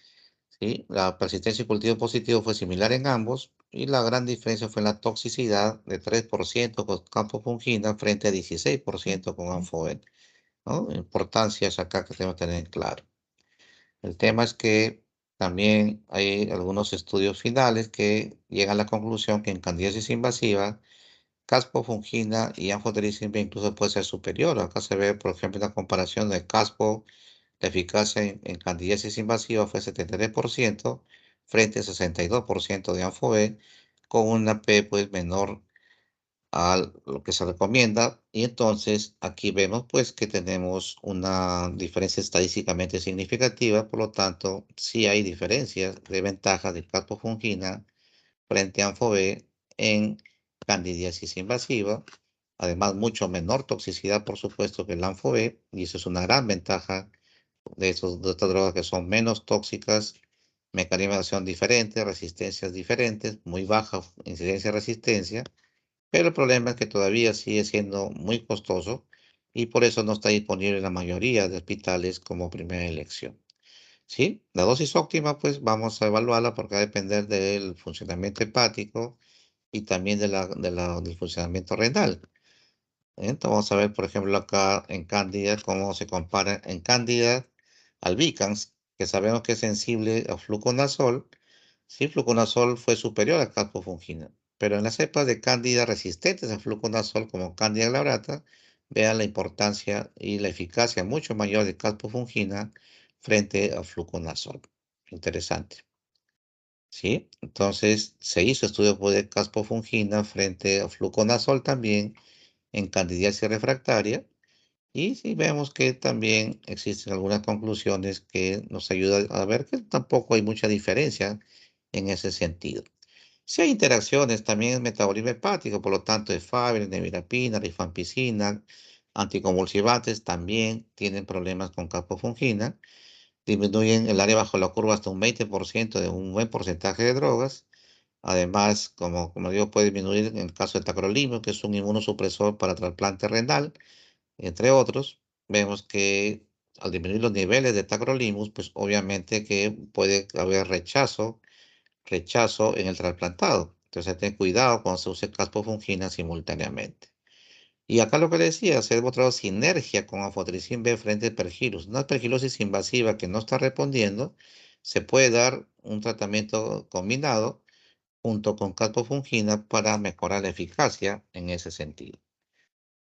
¿sí? La persistencia y cultivo positivo fue similar en ambos y la gran diferencia fue en la toxicidad de 3% con caspofungina frente a 16% con Anfovec, ¿no? Importancias acá que tenemos que tener claro. El tema es que también hay algunos estudios finales que llegan a la conclusión que en candidiasis invasiva, caspofungina y anfotericin B incluso puede ser superior. Acá se ve, por ejemplo, una comparación de caspo, la eficacia en candidiasis invasiva fue 73% frente a 62% de Anfovec, con una P pues menor a lo que se recomienda. Y entonces aquí vemos pues que tenemos una diferencia estadísticamente significativa, por lo tanto, sí hay diferencias de ventaja de caspofungina frente a Anfovec en candidiasis invasiva. Además, mucho menor toxicidad, por supuesto, que el Anfovec, y eso es una gran ventaja de estas drogas que son menos tóxicas, mecanismos de acción diferentes, resistencias diferentes, muy baja incidencia de resistencia, pero el problema es que todavía sigue siendo muy costoso y por eso no está disponible en la mayoría de hospitales como primera elección. ¿Sí? La dosis óptima, pues vamos a evaluarla porque va a depender del funcionamiento hepático y también del funcionamiento renal. Entonces, vamos a ver, por ejemplo, acá en Cándida, cómo se compara en Cándida albicans, que sabemos que es sensible a fluconazol. Sí, fluconazol fue superior a caspofungina, pero en las cepas de Cándida resistentes a fluconazol, como Cándida glabrata, vean la importancia y la eficacia mucho mayor de caspofungina frente a fluconazol. Interesante. ¿Sí? Entonces, se hizo estudio de caspofungina frente a fluconazol también en candidiasis refractaria. Y sí vemos que también existen algunas conclusiones que nos ayudan a ver que tampoco hay mucha diferencia en ese sentido. Sí hay interacciones, también el metabolismo hepático, por lo tanto, efavirenz, nevirapina, rifampicina, anticonvulsivantes también tienen problemas con capofungina, disminuyen el área bajo la curva hasta un 20% de un buen porcentaje de drogas. Además, como digo, puede disminuir en el caso de tacrolimus, que es un inmunosupresor para trasplante renal, entre otros. Vemos que al disminuir los niveles de tacrolimus, pues obviamente que puede haber rechazo en el trasplantado. Entonces, hay que tener cuidado cuando se use caspofungina simultáneamente. Y acá lo que le decía, se ha demostrado sinergia con anfotericin B frente a aspergillus. Una aspergillosis invasiva que no está respondiendo, se puede dar un tratamiento combinado junto con caspofungina para mejorar la eficacia en ese sentido.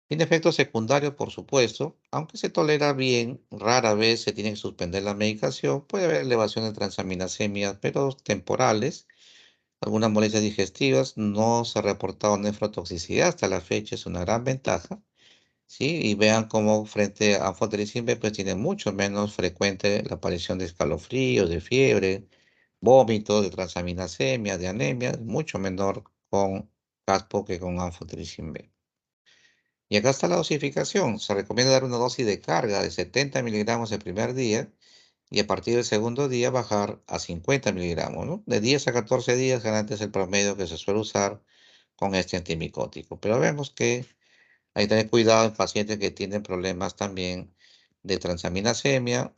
Tiene efectos secundarios, por supuesto, aunque se tolera bien, rara vez se tiene que suspender la medicación. Puede haber elevación de transaminasemias, pero temporales. Algunas molestias digestivas, no se ha reportado nefrotoxicidad hasta la fecha, es una gran ventaja. ¿Sí? Y vean cómo frente a anfotericin B, pues tiene mucho menos frecuente la aparición de escalofríos, de fiebre, vómitos, de transaminasemia, de anemia, mucho menor con caspo que con anfotericin B. Y acá está la dosificación. Se recomienda dar una dosis de carga de 70 miligramos el primer día y a partir del segundo día bajar a 50 miligramos, ¿no? De 10 a 14 días, generalmente es el promedio que se suele usar con este antimicótico. Pero vemos que hay que tener cuidado en pacientes que tienen problemas también de transaminasemia,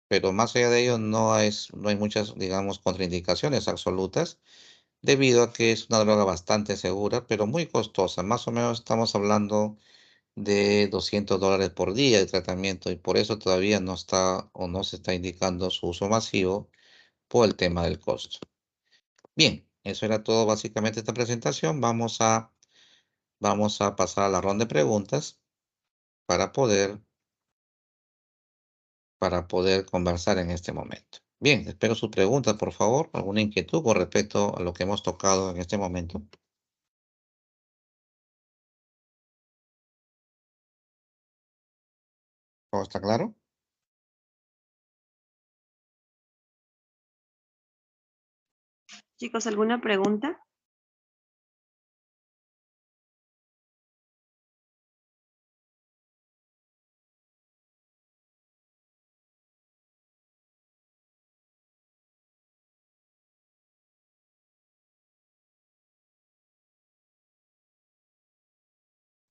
pero más allá de ello no hay muchas, digamos, contraindicaciones absolutas, debido a que es una droga bastante segura, pero muy costosa. Más o menos estamos hablando de $200 por día de tratamiento y por eso todavía no está o no se está indicando su uso masivo por el tema del costo. Bien, eso era todo básicamente esta presentación. Vamos a pasar a la ronda de preguntas para poder conversar en este momento. Bien, espero sus preguntas, por favor. ¿Alguna inquietud con respecto a lo que hemos tocado en este momento? ¿Todo está claro? Chicos, ¿alguna pregunta?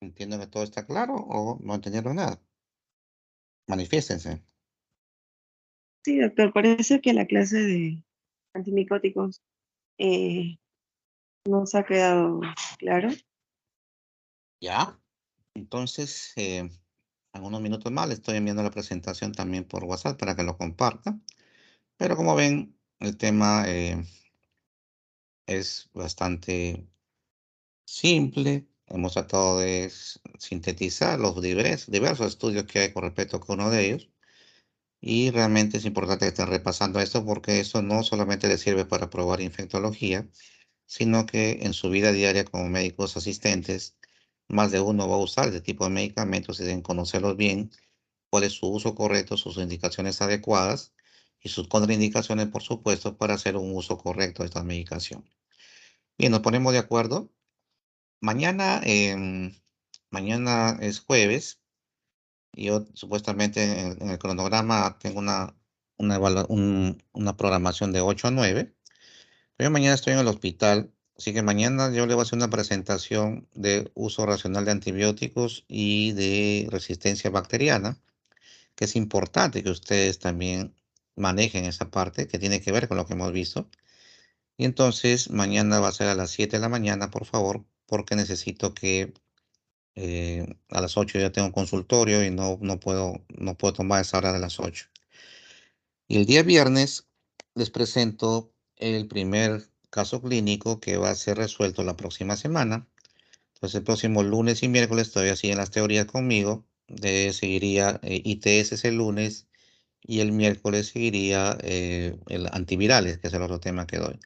Entiendo que todo está claro o no entendieron nada. Manifiéstense. Sí, doctor, parece que la clase de antimicóticos eh, nos ha quedado claro. ¿Ya? Entonces, en unos minutos más le estoy enviando la presentación también por WhatsApp para que lo comparta. Pero como ven, el tema es bastante simple. Hemos tratado de sintetizar los diversos estudios que hay con respecto a cada uno de ellos. Y realmente es importante que estén repasando esto porque eso no solamente les sirve para probar infectología, sino que en su vida diaria como médicos asistentes, más de uno va a usar este tipo de medicamentos y deben conocerlos bien, cuál es su uso correcto, sus indicaciones adecuadas y sus contraindicaciones, por supuesto, para hacer un uso correcto de esta medicación. Bien, nos ponemos de acuerdo. Mañana, mañana es jueves. Y yo supuestamente en el cronograma tengo una programación de 8 a 9. Pero yo mañana estoy en el hospital, así que mañana yo le voy a hacer una presentación de uso racional de antibióticos y de resistencia bacteriana, que es importante que ustedes también manejen esa parte que tiene que ver con lo que hemos visto. Y entonces mañana va a ser a las 7 de la mañana, por favor, porque necesito que a las 8 ya tengo consultorio y no puedo tomar esa hora de las 8. Y el día viernes les presento el primer caso clínico que va a ser resuelto la próxima semana. Entonces, el próximo lunes y miércoles todavía siguen las teorías conmigo. Seguiría ITS el lunes y el miércoles seguiría el antivirales, que es el otro tema que doy.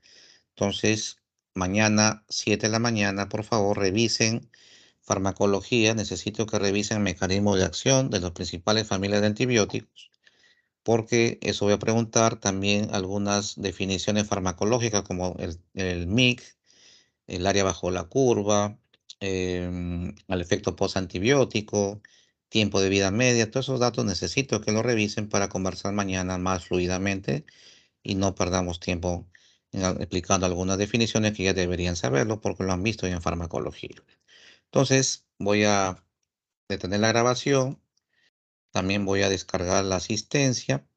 Entonces, mañana, 7 de la mañana, por favor, revisen farmacología. Necesito que revisen mecanismos de acción de las principales familias de antibióticos, porque eso voy a preguntar también algunas definiciones farmacológicas como el MIC, el área bajo la curva, el efecto postantibiótico, tiempo de vida media. Todos esos datos necesito que los revisen para conversar mañana más fluidamente y no perdamos tiempo explicando algunas definiciones que ya deberían saberlo porque lo han visto ya en farmacología. Entonces, voy a detener la grabación. También voy a descargar la asistencia